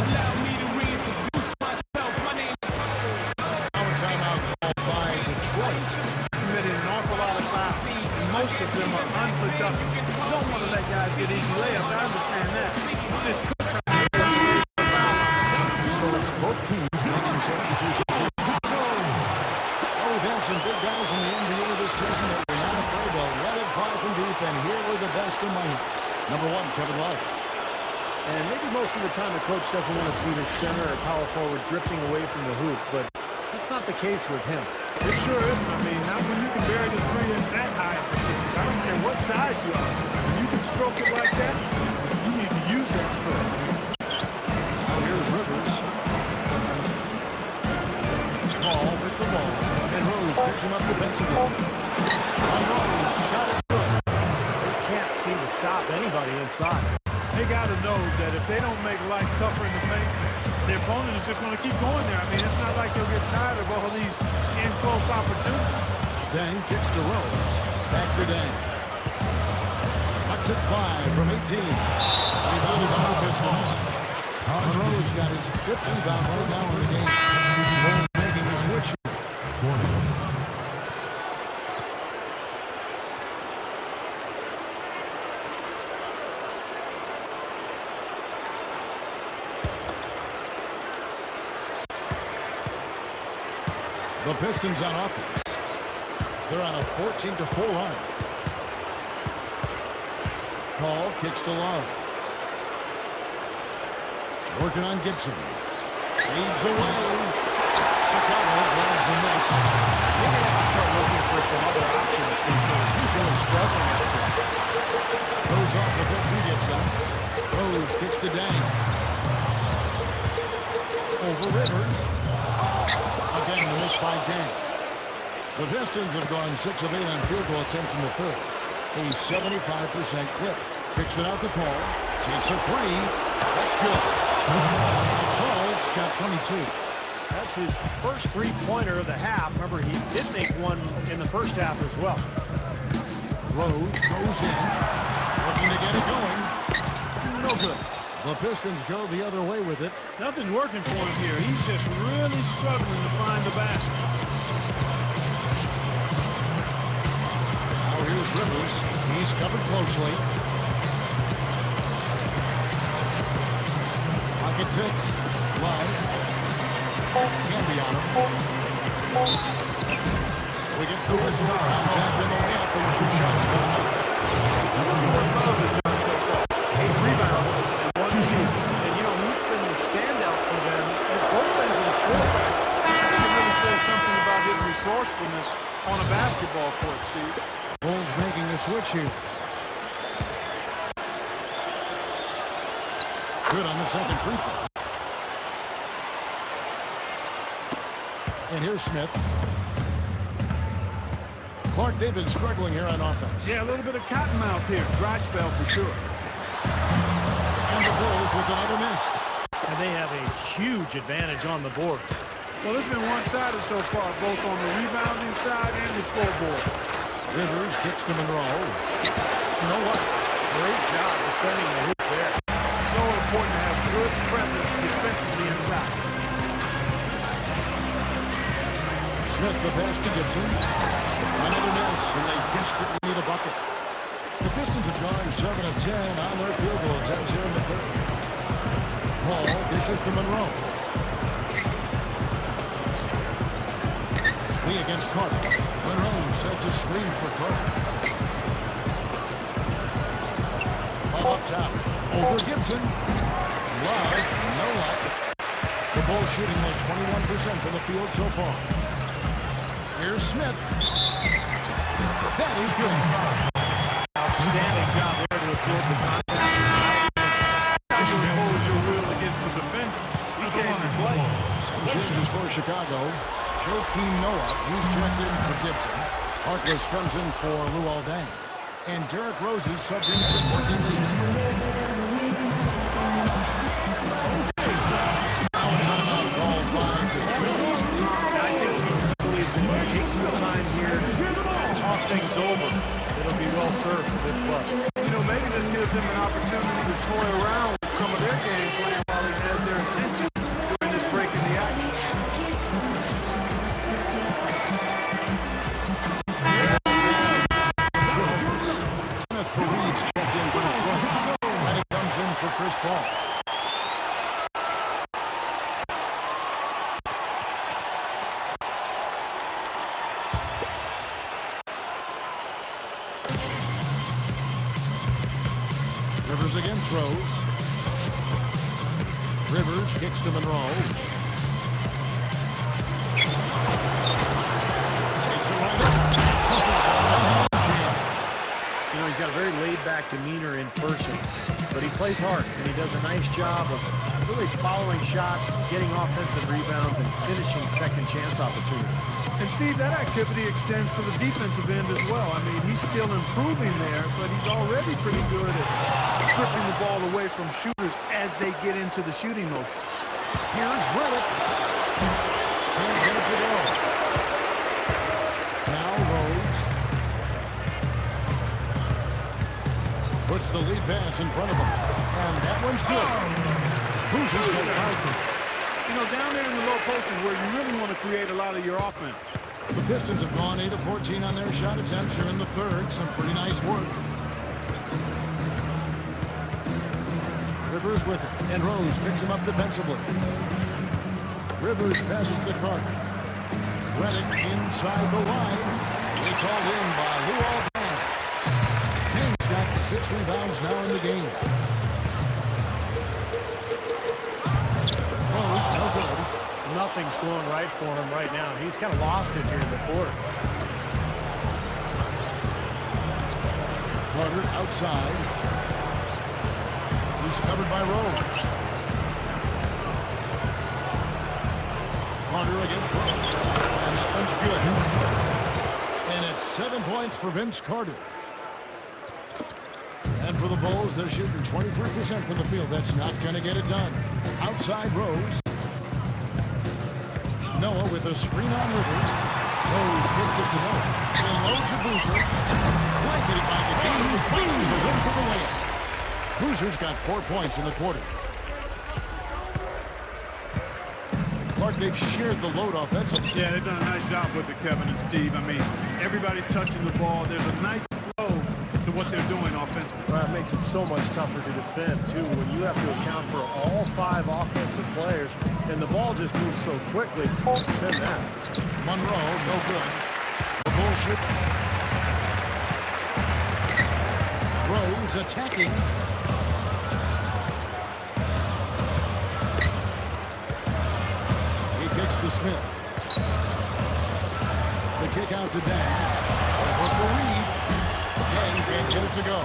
[SPEAKER 1] Allow me to reintroduce myself. My name is
[SPEAKER 2] Now a timeout called by Detroit.
[SPEAKER 4] Committing an awful lot of fouls, and most of them are unproductive. You don't want to let guys get easy layups. I understand that. But this could turn into a foul.
[SPEAKER 2] So it's both teams making substitutions. Oh, we've had some big guys in the NBA this season that were not afraid to let it fly from deep, and here were the best in my number 1, Kevin Love.
[SPEAKER 3] And maybe most of the time the coach doesn't want to see the center or power forward drifting away from the hoop, but that's not the case with him.
[SPEAKER 4] It sure isn't. I mean, not when you can bury the three at that high percentage. I don't care what size you are. When you can stroke it like that, you need to use that stroke.
[SPEAKER 2] Now here's Rivers. Paul with the ball. And Rose picks him up defensively. And Rose shot is good.
[SPEAKER 3] They can't seem to stop anybody inside.
[SPEAKER 4] They got to know that if they don't make life tougher in the paint, their opponent is just going to keep going there. I mean, it's not like they'll get tired of all these in-close opportunities.
[SPEAKER 2] Dang kicks to Rose. Back to Dang. Cuts it 5 from 18. Rebounded by the Pistons. Monroe's got his 5th rebound right now in the game. Rose making the switch here. The Pistons on offense. They're on a 14-4 run. Paul kicks to Love. Working on Gibson. Leads away. Chicago grabs the miss.
[SPEAKER 3] Maybe they have to start looking for some other options because he's really struggling out there.
[SPEAKER 2] Goes off the bit from Gibson. Rose kicks to Dang. Over Rivers. Again, the miss by Dang. The Pistons have gone 6 of 8 on field goal attempts in the third. A 75% clip. Kicks it out to Paul. Takes a 3. That's good. Paul's got 22.
[SPEAKER 3] That's his first three-pointer of the half. Remember, he did make one in the first half as well.
[SPEAKER 2] Rose goes in. Looking to get it going. No good. The Pistons go the other way with it.
[SPEAKER 4] Nothing's working for him here. He's just really struggling to find the basket.
[SPEAKER 2] Now here's Rivers. He's covered closely. Pocket 6. Love. Can be on him. So he gets the whistle. Jacked in the layup and 2 shots coming up.
[SPEAKER 3] What Rose has done so far. 8 rebounds. And, you know, he's been the standout for them at both ends of the floor, guys.
[SPEAKER 4] It really says something about his resourcefulness on a basketball court, Steve.
[SPEAKER 2] Bulls making a switch here. Good on the second free throw. And here's Smith. Clark, they've been struggling here on offense.
[SPEAKER 4] Yeah, a little bit of cottonmouth here. Dry spell for sure.
[SPEAKER 2] And the Bulls with another miss.
[SPEAKER 3] And they have a huge advantage on the boards.
[SPEAKER 4] Well, it's been one-sided so far, both on the rebounding side and the scoreboard.
[SPEAKER 2] Rivers kicks to Monroe. You know what?
[SPEAKER 3] Great job defending the hoop there.
[SPEAKER 4] So important to have good presence defensively inside.
[SPEAKER 2] Smith, the pass to Gibson. Another miss, and they desperately need a bucket. The Pistons are drawing 7 of 10 on their field goal attempts here in the third. Paul dishes to Monroe. Lee against Carter. Monroe sets a screen for Carter. Ball up top. Over Gibson. Love, no luck. The Bulls shooting like 21% from the field so far. Here's Smith. That is good.
[SPEAKER 3] Outstanding job there to absorb the contact.
[SPEAKER 4] Impose your will against the defender. He came to play.
[SPEAKER 2] Some changes for Chicago. Joakim Noah, he's checked in for Gibson. Harkless comes in for Luol Deng. And Derrick Rose is subbed in for Courtney Lee. Timeout called by Detroit.
[SPEAKER 3] I think he believes if he takes some time here to talk things over, it'll be well served for this club.
[SPEAKER 4] You know, maybe this gives him an opportunity to toy around with some of their game plan while he has their attention during this break in the action.
[SPEAKER 2] Smith for Reeves checked in for Detroit. And he comes in for Chris Paul. Rivers again throws. Rivers kicks to Monroe. Takes it right up.
[SPEAKER 3] You know, he's got a very laid-back demeanor in person, but he plays hard, and he does a nice job of really following shots, getting offensive rebounds, and finishing second-chance opportunities.
[SPEAKER 4] And, Steve, that activity extends to the defensive end as well. I mean, he's still improving there, but he's already pretty good at stripping the ball away from shooters as they get into the shooting motion.
[SPEAKER 2] Here's Reddick. Can't get it to go. Now Rose. Puts the lead pass in front of him. And that one's good. Hoosiers got 5 points.
[SPEAKER 4] You know, down there in the low post is where you really want to create a lot of your offense.
[SPEAKER 2] The Pistons have gone 8 of 14 on their shot attempts here in the third. Some pretty nice work. Rivers with it, and Rose picks him up defensively. Rivers passes to Carter. Redick inside the line. It's all in by Luol Deng. Deng's got 6 rebounds now in the game. Rose, no good.
[SPEAKER 3] Nothing's going right for him right now. He's kind of lost it here in the quarter.
[SPEAKER 2] Carter outside. He's covered by Rose. Carter against Rose. And that one's good. And it's 7 points for Vince Carter. And for the Bulls, they're shooting 23% from the field. That's not going to get it done. Outside Rose. Noah with a screen on Rivers. Rose gets it to Noah. And low to Boozer. Blanketed by the game. He finds the win for the layup. Boozer's got 4 points in the quarter. Clark, they've shared the load offensively.
[SPEAKER 4] Yeah, they've done a nice job with it, Kevin and Steve. I mean, everybody's touching the ball. There's a nice flow to what they're doing offensively.
[SPEAKER 3] Well, it makes it so much tougher to defend, too, when you have to account for all 5 offensive players, and the ball just moves so quickly. Defend that.
[SPEAKER 2] Monroe, no good. The bullshit. Rose attacking. He kicks to Smith. The kick out to Deng. Over for Reed. Deng can't get it to go.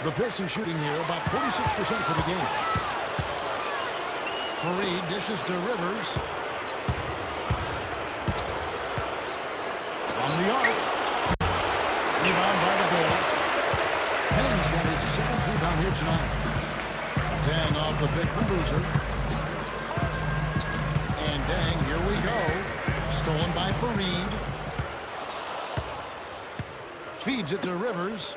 [SPEAKER 2] The Pistons shooting here about 46% for the game. Fareed dishes to Rivers. On the arc. Rebound by the Bulls. Deng's got his 7th rebound here tonight. Deng off the pick from Boozer. And Deng, here we go. Stolen by Fareed. Feeds it to Rivers.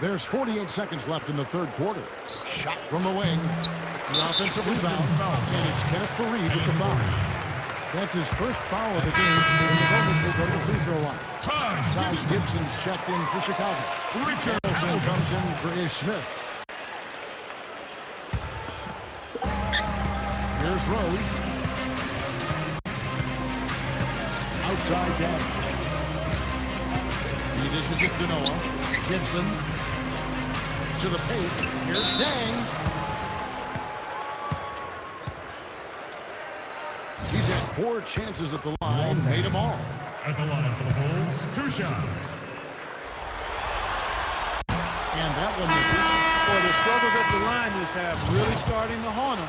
[SPEAKER 2] There's 48 seconds left in the third quarter. Shot from the wing. The offensive rebound. And it's Kenneth Fareed with the foul. That's his first foul of the game. And the bonus will go to the free throw line. Ty Gibson's checked in for Chicago. Richard Hamilton comes in for Ish Smith. Here's Rose. Outside down. He dishes it to Noah. Gibson to the paint. Here's Deng. He's had 4 chances at the line. Made them all.
[SPEAKER 1] At the line for the Bulls, 2 shots.
[SPEAKER 2] And that one is in.
[SPEAKER 4] Boy, the struggles at the line this half really starting to haunt him.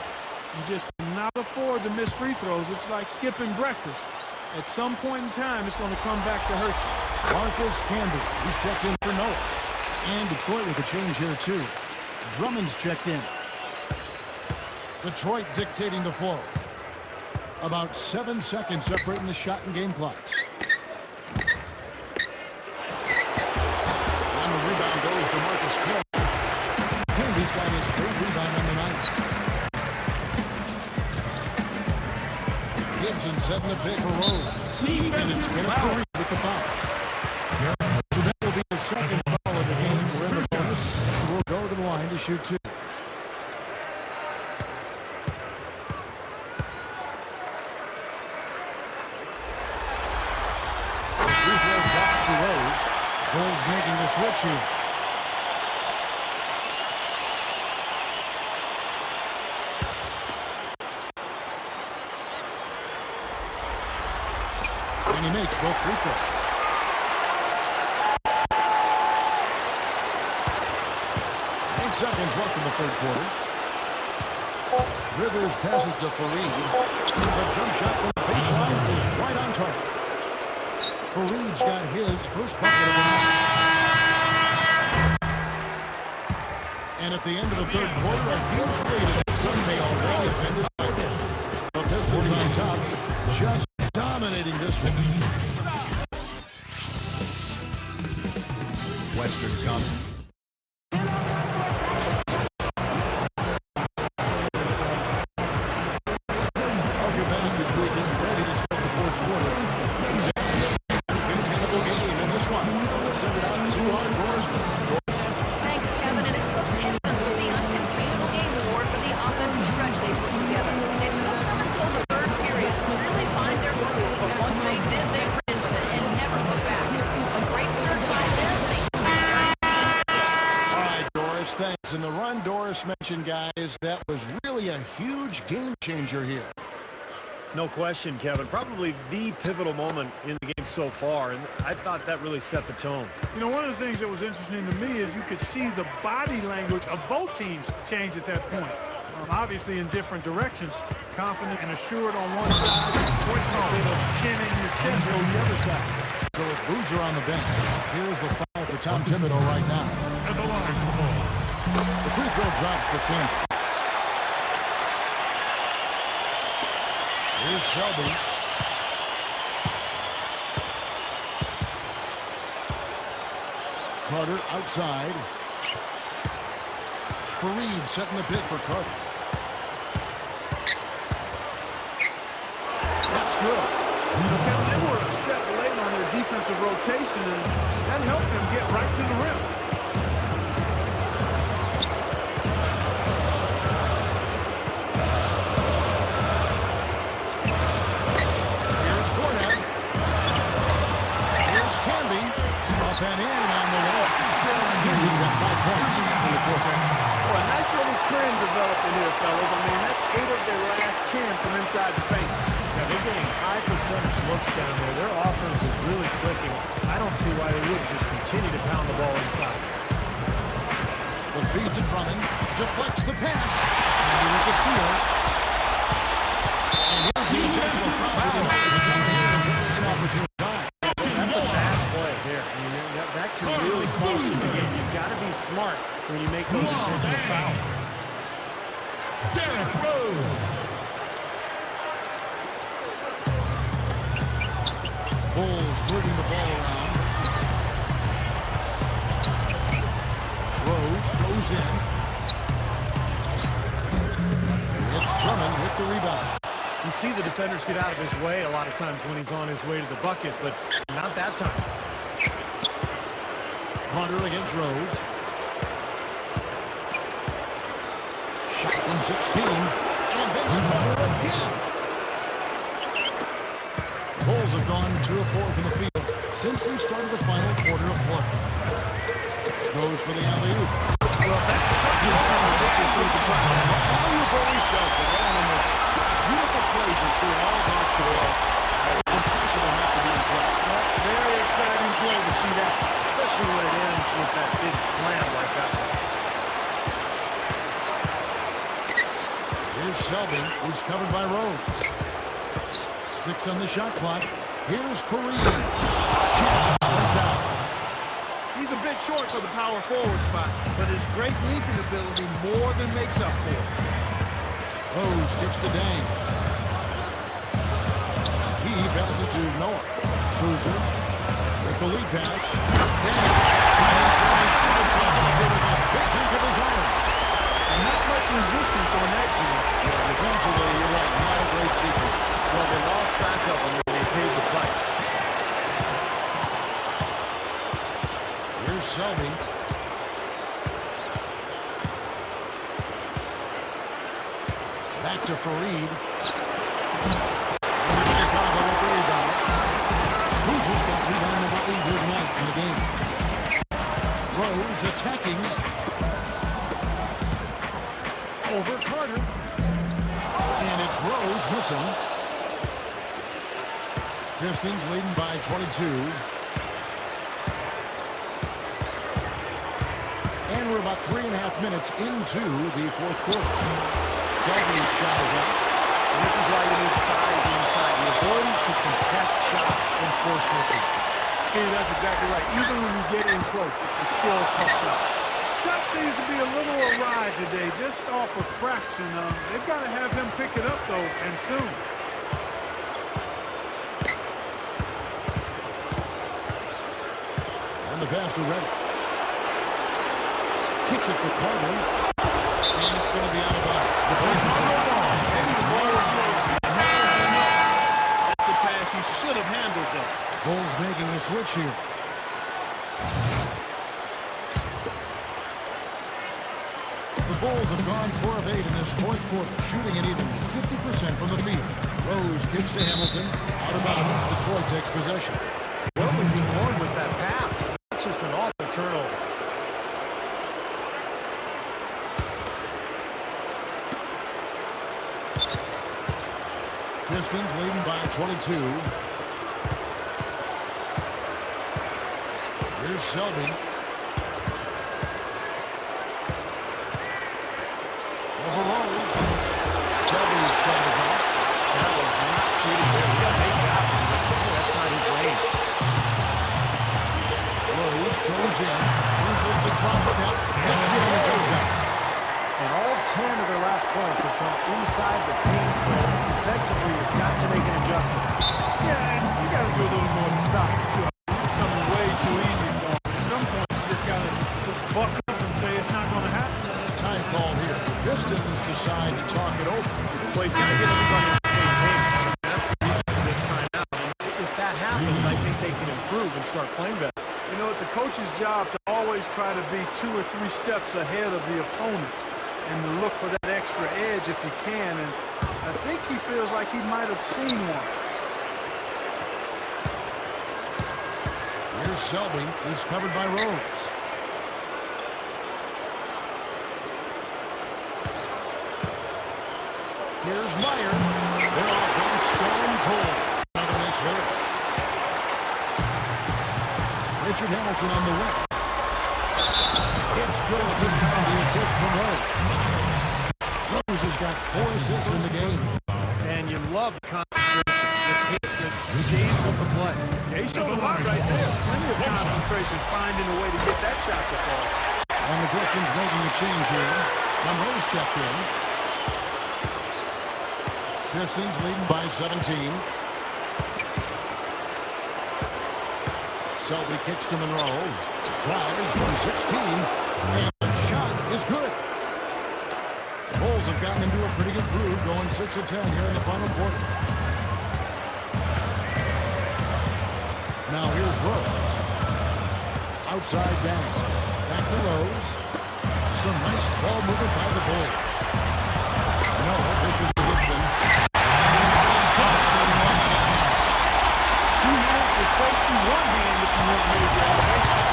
[SPEAKER 4] You just cannot afford to miss free throws. It's like skipping breakfast. At some point in time, it's going to come back to hurt you.
[SPEAKER 2] Marcus Camby. He's checked in for Noah. And Detroit with a change here, too. Drummond's checked in. Detroit dictating the flow. About 7 seconds separating the shot and game clocks. And the rebound goes to Marcus Camby. Camby's got his 3rd rebound on the night. Gibson setting the pick for Rose. And it's Kenneth Fareed with the foul. So that will be the 2nd foul of the game. We're in the bonus. We'll go to the line to shoot 2. Free throw back to Rose. Bulls making the switch here. And he makes both free throws. Seconds left in the third quarter. Rivers passes to Fareed. The jump shot from the baseline is right on target. Fareed's got his first bucket of the night. And at the end of the third quarter, a huge lead as the Sunday already has been decided. The Pistons on top, just dominating this one.
[SPEAKER 1] Western Conference.
[SPEAKER 2] send it out to our Dorsman.
[SPEAKER 6] Thanks, Kevin. And it's the Pistons with the uncontainable game award for the offensive stretch they put together. It took them until the third period to really find their groove, but once they did, they ran with it and never looked back. A great surge by them.
[SPEAKER 2] All right, Doris, thanks. And the run Doris mentioned, guys, that was really a huge game changer here.
[SPEAKER 3] No question, Kevin. Probably the pivotal moment in the game so far, and I thought that really set the tone.
[SPEAKER 4] You know, one of the things that was interesting to me is you could see the body language of both teams change at that point. Obviously in different directions. Confident and assured on one side, quick a bit of chin in your chest on the other side.
[SPEAKER 2] So with Boozer on the bench, here's the foul for Tom Thibodeau right now.
[SPEAKER 4] At the line.
[SPEAKER 2] The free throw drops for King. Here's Shelby. Carter outside. Fareed setting the pick for Carter. That's good.
[SPEAKER 4] They were a step late on their defensive rotation, and that helped them get right to the rim.
[SPEAKER 2] Off and in on the wall. He's got 5 points in the quarter.
[SPEAKER 4] Well, a nice little trend developing here, fellas. I mean, that's 8 of their last 10 from inside the paint.
[SPEAKER 3] Yeah, they're getting high percentage looks down there. Their offense is really clicking. I don't see why they wouldn't just continue to pound the ball inside.
[SPEAKER 2] The feed to Drummond. Deflects the pass. And with the steal. And here's the intentional foul. An opportunity.
[SPEAKER 3] That's a bad play there. I mean, that can really cost you the game. You've got to be smart when you make those intentional fouls.
[SPEAKER 2] Derrick Rose. Bulls moving the ball around. Rose goes in. It's Drummond with the rebound.
[SPEAKER 3] You see the defenders get out of his way a lot of times when he's on his way to the bucket, but not that time.
[SPEAKER 2] Hunter against Rose. Shot from 16. And then Hunter again. Bulls have gone 2 of 4 from the field since we started the final quarter of play. Goes for the alley-oop.
[SPEAKER 4] Well, that's certainly something looking for the play. All you always does it. One of the most beautiful plays you see in all basketball. It's impossible not to be impressed. Very exciting play to see that,
[SPEAKER 3] Especially when it ends with that big slam like that.
[SPEAKER 2] Here's Shelby, who's covered by Rose. 6 on the shot clock. Here's Fareed. Jams it straight down.
[SPEAKER 4] He's a bit short for the power forward spot, but his great leaping ability more than makes up for it.
[SPEAKER 2] Rose gets to Dame. He passes to Noah. Boozer with the lead pass.
[SPEAKER 4] And not much resistance on that team.
[SPEAKER 2] Yeah, defensively, you're right. Not a great sequence.
[SPEAKER 3] Well, they lost track of him and they paid the price.
[SPEAKER 2] Here's Shelby. Back to Fareed. Chicago with the rebound. Boozer's got rebound number 8 here tonight in the game. Rose attacking. Over Carter. And it's Rose missing. Pistons leading by 22. And we're about 3.5 minutes into the fourth quarter. Shelby's shot is up.
[SPEAKER 3] And this is why you need size inside. The ability to contest shots and force misses.
[SPEAKER 4] Yeah, that's exactly right. Even when you get in close, it's still a tough shot. Shot seems to be a little awry today, just off a fraction. They've got to have him pick it up, though, and soon.
[SPEAKER 2] And the pass to Reddick. Kicks it for Carter. And it's going to be out of bounds.
[SPEAKER 4] Maybe the ball was a little slow. That's a pass he should have handled, though.
[SPEAKER 2] Bulls making a switch here. Bulls have gone 4 of 8 in this fourth quarter, shooting at even 50% from the field. Rose kicks to Hamilton. Out of bounds, Detroit takes possession.
[SPEAKER 3] Where was he going with that pass? It's just an awful turnover.
[SPEAKER 2] Pistons leading by 22. Here's Selby. Over Rose. Selby's shot is off.
[SPEAKER 3] That was not shooting there. He got to make that one, but that's not his range.
[SPEAKER 2] Rose goes in. Uses the drop step. Let's get him a touchdown.
[SPEAKER 3] And all 10 of their last points have come inside the paint, so defensively you've got to make an adjustment.
[SPEAKER 4] Yeah, and you got to do a little more to stop it, too. It's becoming way too easy for him. At some point, you just got to buck up and say it's not going to happen.
[SPEAKER 2] Time call here. The Pistons decide to talk it over.
[SPEAKER 3] Well, he's got to get everybody on the same page. That's the reason for this timeout. And if that happens, I think they can improve and start playing better.
[SPEAKER 4] You know, it's a coach's job to always try to be 2 or 3 steps ahead of the opponent and to look for that extra edge if he can. And I think he feels like he might have seen one.
[SPEAKER 2] Here's Selby, who's covered by Rose. Here's Meyer. They're off on stone cold. Another miss there. Richard Hamilton on the wing. It's good this time, the assist from Rose. Rose has got 4 assists in the game.
[SPEAKER 3] And you love the concentration. Just stays with the play.
[SPEAKER 4] Yeah, he showed a lot right there. Plenty of concentration, finding a way to get that shot to fall.
[SPEAKER 2] And the Pistons making a change here. When Rose checked in. Pistons leading by 17. Selby kicks to Monroe. Drives from 16. And the shot is good. The Bulls have gotten into a pretty good groove, going 6 of 10 here in the final quarter. Now here's Rose. Outside down. Back to Rose. Some nice ball movement by the Bulls. No, vicious to Gibson.
[SPEAKER 4] Two hands for safety, one hand if you want to make the elevation.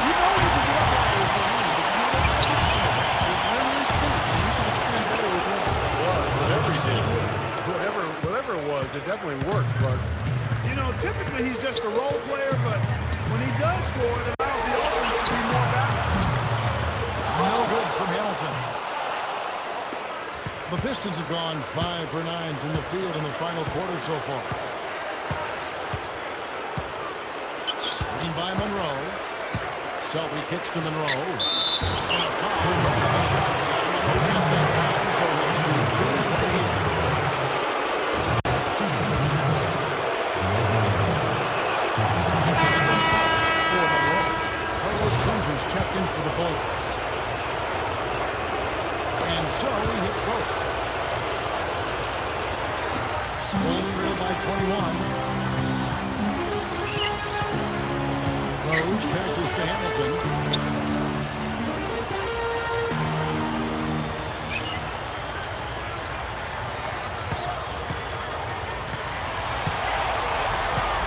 [SPEAKER 4] You know you can get up out there with one hand, but you know what? One is two, and you can extend better with one.
[SPEAKER 3] Well, whatever he did, whatever it was, it definitely worked, but
[SPEAKER 4] You know, typically he's just a role player, but when he does score, it allows the offense to be more balanced.
[SPEAKER 2] No good from Hamilton. The Pistons have gone 5 for 9 from the field in the final quarter so far. Screen by Monroe. Selby kicks to Monroe. And a foul is to the shot. Don't have that time, so he'll shoot 2 right here. Carlos Cruiser's checked in for the Bulls. And so he hits both. Bulls trail by 21. Rose passes to Hamilton.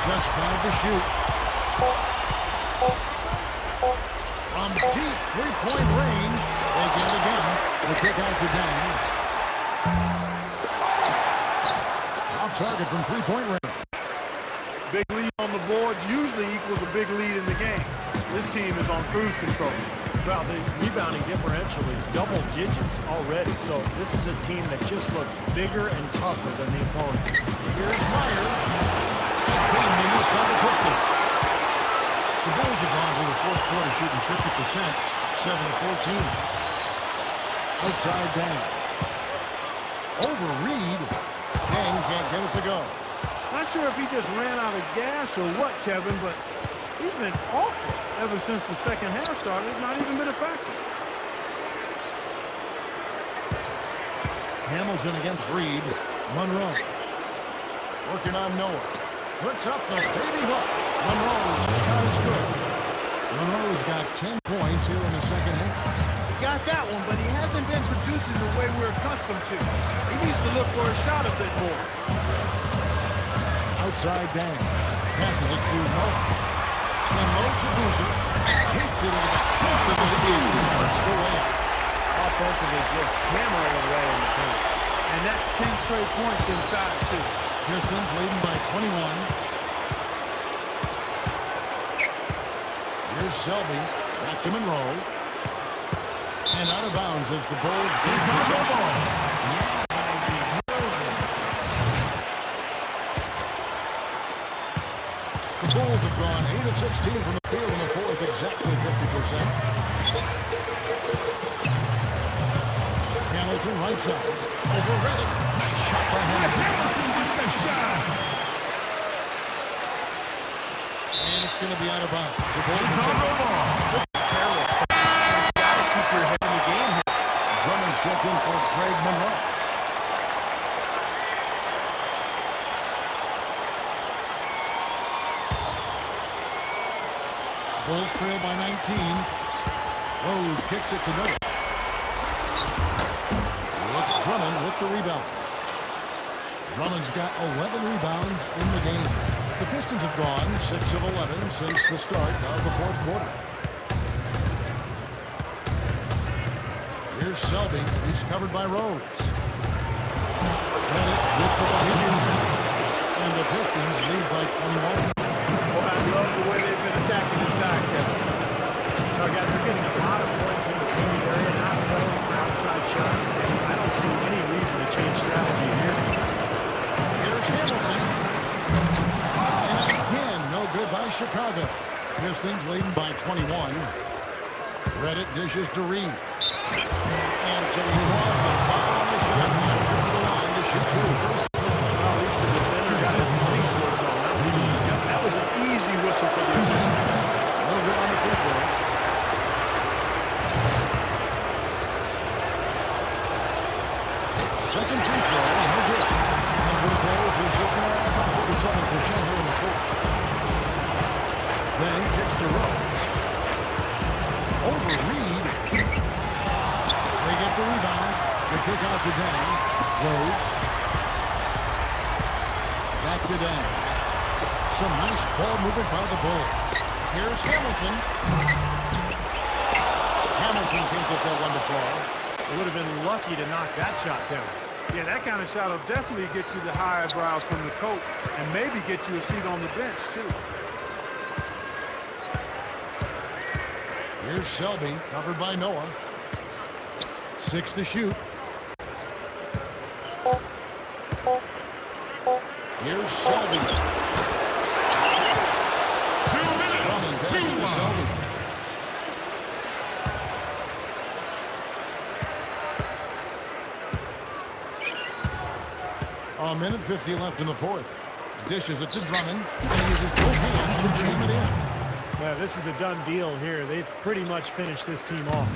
[SPEAKER 2] Just 5 to shoot. From deep 3-point range, they get it again. The kick out to Dang. Off target from 3-point range.
[SPEAKER 4] Big lead on the boards usually equals a big lead in the game. This team is on cruise control.
[SPEAKER 3] well, the rebounding differential is double digits already, so this is a team that just looks bigger and tougher than the opponent.
[SPEAKER 2] Here's Meyer. Clean missed by the Pistons. The Bulls have gone through the fourth quarter shooting 50%, 7-14. Outside down. Over Reed. Dang can't get it to go.
[SPEAKER 4] Not sure if he just ran out of gas or what, Kevin, but he's been awful ever since the second half started. Not even been a factor.
[SPEAKER 2] Hamilton against Reed. Monroe. Working on Noah. Puts up the baby hook. Monroe's shot is good. Monroe's got 10 points here in the second half.
[SPEAKER 4] got that one, but he hasn't been producing the way we're accustomed to. He needs to look for a shot a bit more.
[SPEAKER 2] Outside Dan. Passes it to Mo. And Mo to Boozer. Takes it into the top of the game. Works the way up.
[SPEAKER 3] Offensively, just hammering away in the paint.
[SPEAKER 4] And that's 10 straight points inside, too.
[SPEAKER 2] Pistons leading by 21. Here's Selby. Back to Monroe. And out of bounds as the Bulls take possession. The Bulls have gone 8 of 16 from the field in the fourth, exactly 50%. Hamilton right side. Over Reddick. Nice shot by Hamilton. Hamilton with the shot. And it's going to be out of bounds. The Bulls will take the ball.
[SPEAKER 3] Careless. You got to keep your head in the game here.
[SPEAKER 2] Drummond's checked in for Craig Monroe. Bulls trail by 19. Rose kicks it to Noah. It's Drummond with the rebound. Drummond's got 11 rebounds in the game. The Pistons have gone 6 of 11 since the start of the fourth quarter. Here's Selby. He's covered by Rose. Reddick with the bucket. And the Pistons lead by 21.
[SPEAKER 4] Well, I love the way they've been attacking inside, Kevin.
[SPEAKER 3] Our guys are getting a lot of points in the paint area, not settling for outside shots, and I don't see any reason to change strategy here.
[SPEAKER 2] Here's Hamilton. And again, no good by Chicago. Pistons leading by 21. Reddick dishes to Reed. And so he draws the foul on the shot. Marches to the line to shoot two.
[SPEAKER 3] Well, at least the defender got his police work on that.
[SPEAKER 4] That was an easy whistle for the assistant.
[SPEAKER 2] No good on the free throw. Second free throw, no good. And for the Bulls, they're sitting at about 47% here in the fourth. Then kicks to Rose. Over Reed. They get the rebound. They kick out to Dan. Rose. Back to Dan. Some nice ball movement by the Bulls. Here's Hamilton. Hamilton can't get that one to fall.
[SPEAKER 3] They would have been lucky to knock that shot down.
[SPEAKER 4] Yeah, that kind of shot will definitely get you the high eyebrows from the coach and maybe get you a seat on the bench, too.
[SPEAKER 2] Here's Selby, covered by Noah. 6 to shoot. Here's Selby.
[SPEAKER 1] 2 minutes.
[SPEAKER 2] Drummond passes to Selby. A minute 50 left in the fourth. Dishes it to Drummond. And he uses both hands to jam it in.
[SPEAKER 3] Yeah, this is a done deal here. They've pretty much finished this team off.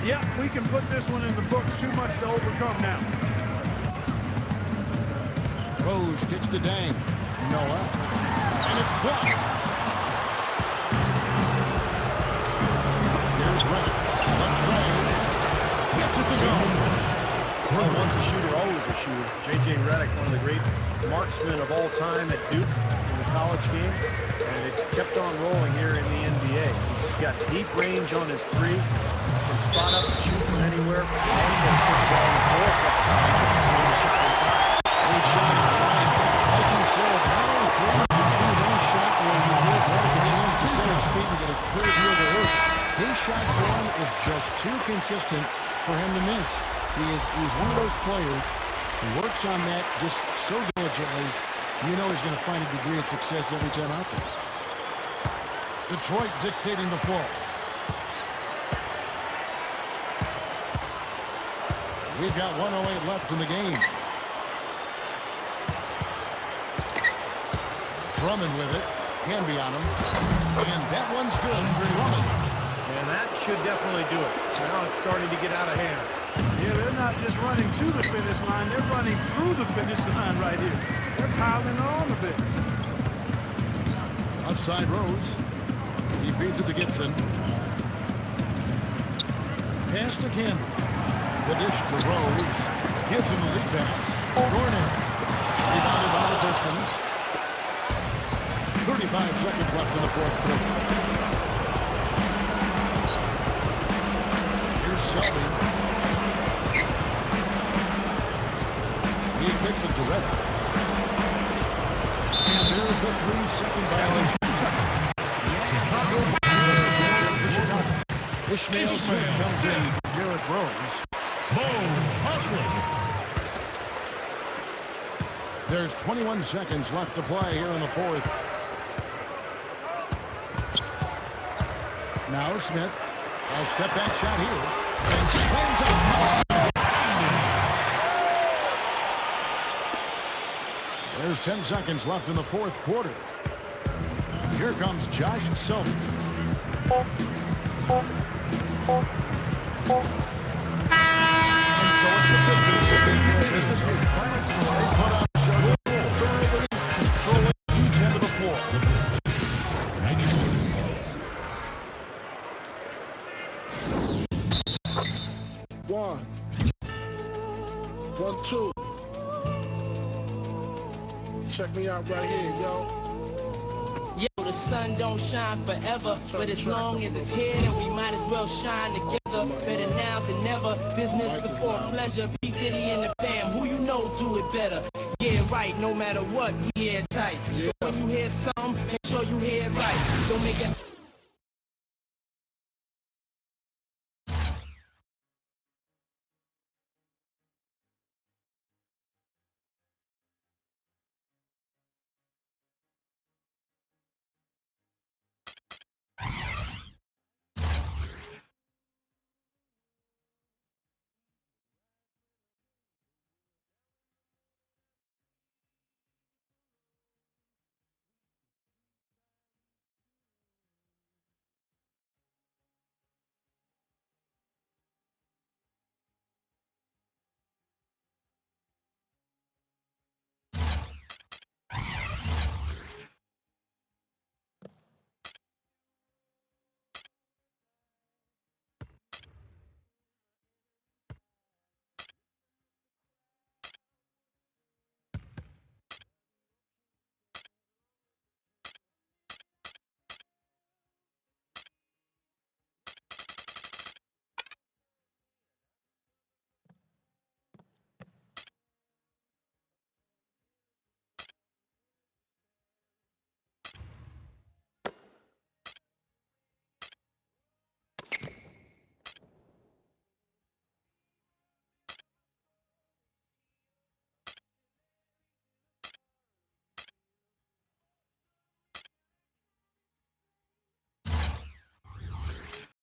[SPEAKER 4] Yeah, we can put this one in the books. Too much to overcome now.
[SPEAKER 2] Rose kicks to Dang. Noah. And it's blocked. Here's Reddick. Left lane. Gets it to go.
[SPEAKER 3] Well, once a shooter, always a shooter. J.J. Redick, one of the great marksmen of all time at Duke in the college game. And it's kept on rolling here in the NBA. He's got deep range on his three. Can spot up and shoot from anywhere. Also put the ball in the floor a couple times when the shot is high.
[SPEAKER 2] Great shot inside. Like you said, not only three, but Steve, any shot where you give Reddick a chance to set his feet and get a clear view of the hoop. His shot form is just too consistent for him to miss. He's one of those players who works on that just so diligently, you know he's going to find a degree of success every time out there. Detroit dictating the flow. We've got 1:08 left in the game. Drummond with it. Can be on him. And that one's good. Drummond.
[SPEAKER 3] And that should definitely do it. Now it's starting to get out of hand.
[SPEAKER 4] Yeah, they're not just running to the finish line. They're running through the finish line right here. They're piling on a bit.
[SPEAKER 2] Outside Rose. He feeds it to Gibson. Pass to Campbell. The dish to Rose. Gives him the lead pass. Gordon. Rebounded by the Pistons. 35 seconds left in the fourth quarter. Here's Selby. He kicks it to Reddick. And there's the 3-second violation. Ishmael Smith comes in for Derrick Rose. There's 21 seconds left to play here in the fourth. Now Smith. A step back shot here. And slams up. There's 10 seconds left in the fourth quarter. Here comes Josh Selby. And so it's the Pistons with big business here. They put on a show thoroughly controlling each end of the floor.
[SPEAKER 7] 1, 2. Check me out right here, yo.
[SPEAKER 8] Yo, the sun don't shine forever, but as long as it's here, then we might as well shine together. Better now than never. Business before pleasure. P. Diddy and the fam, who you know do it better. Yeah, right, no matter what, we airtight. So when you hear something, make sure you hear it right. Don't make it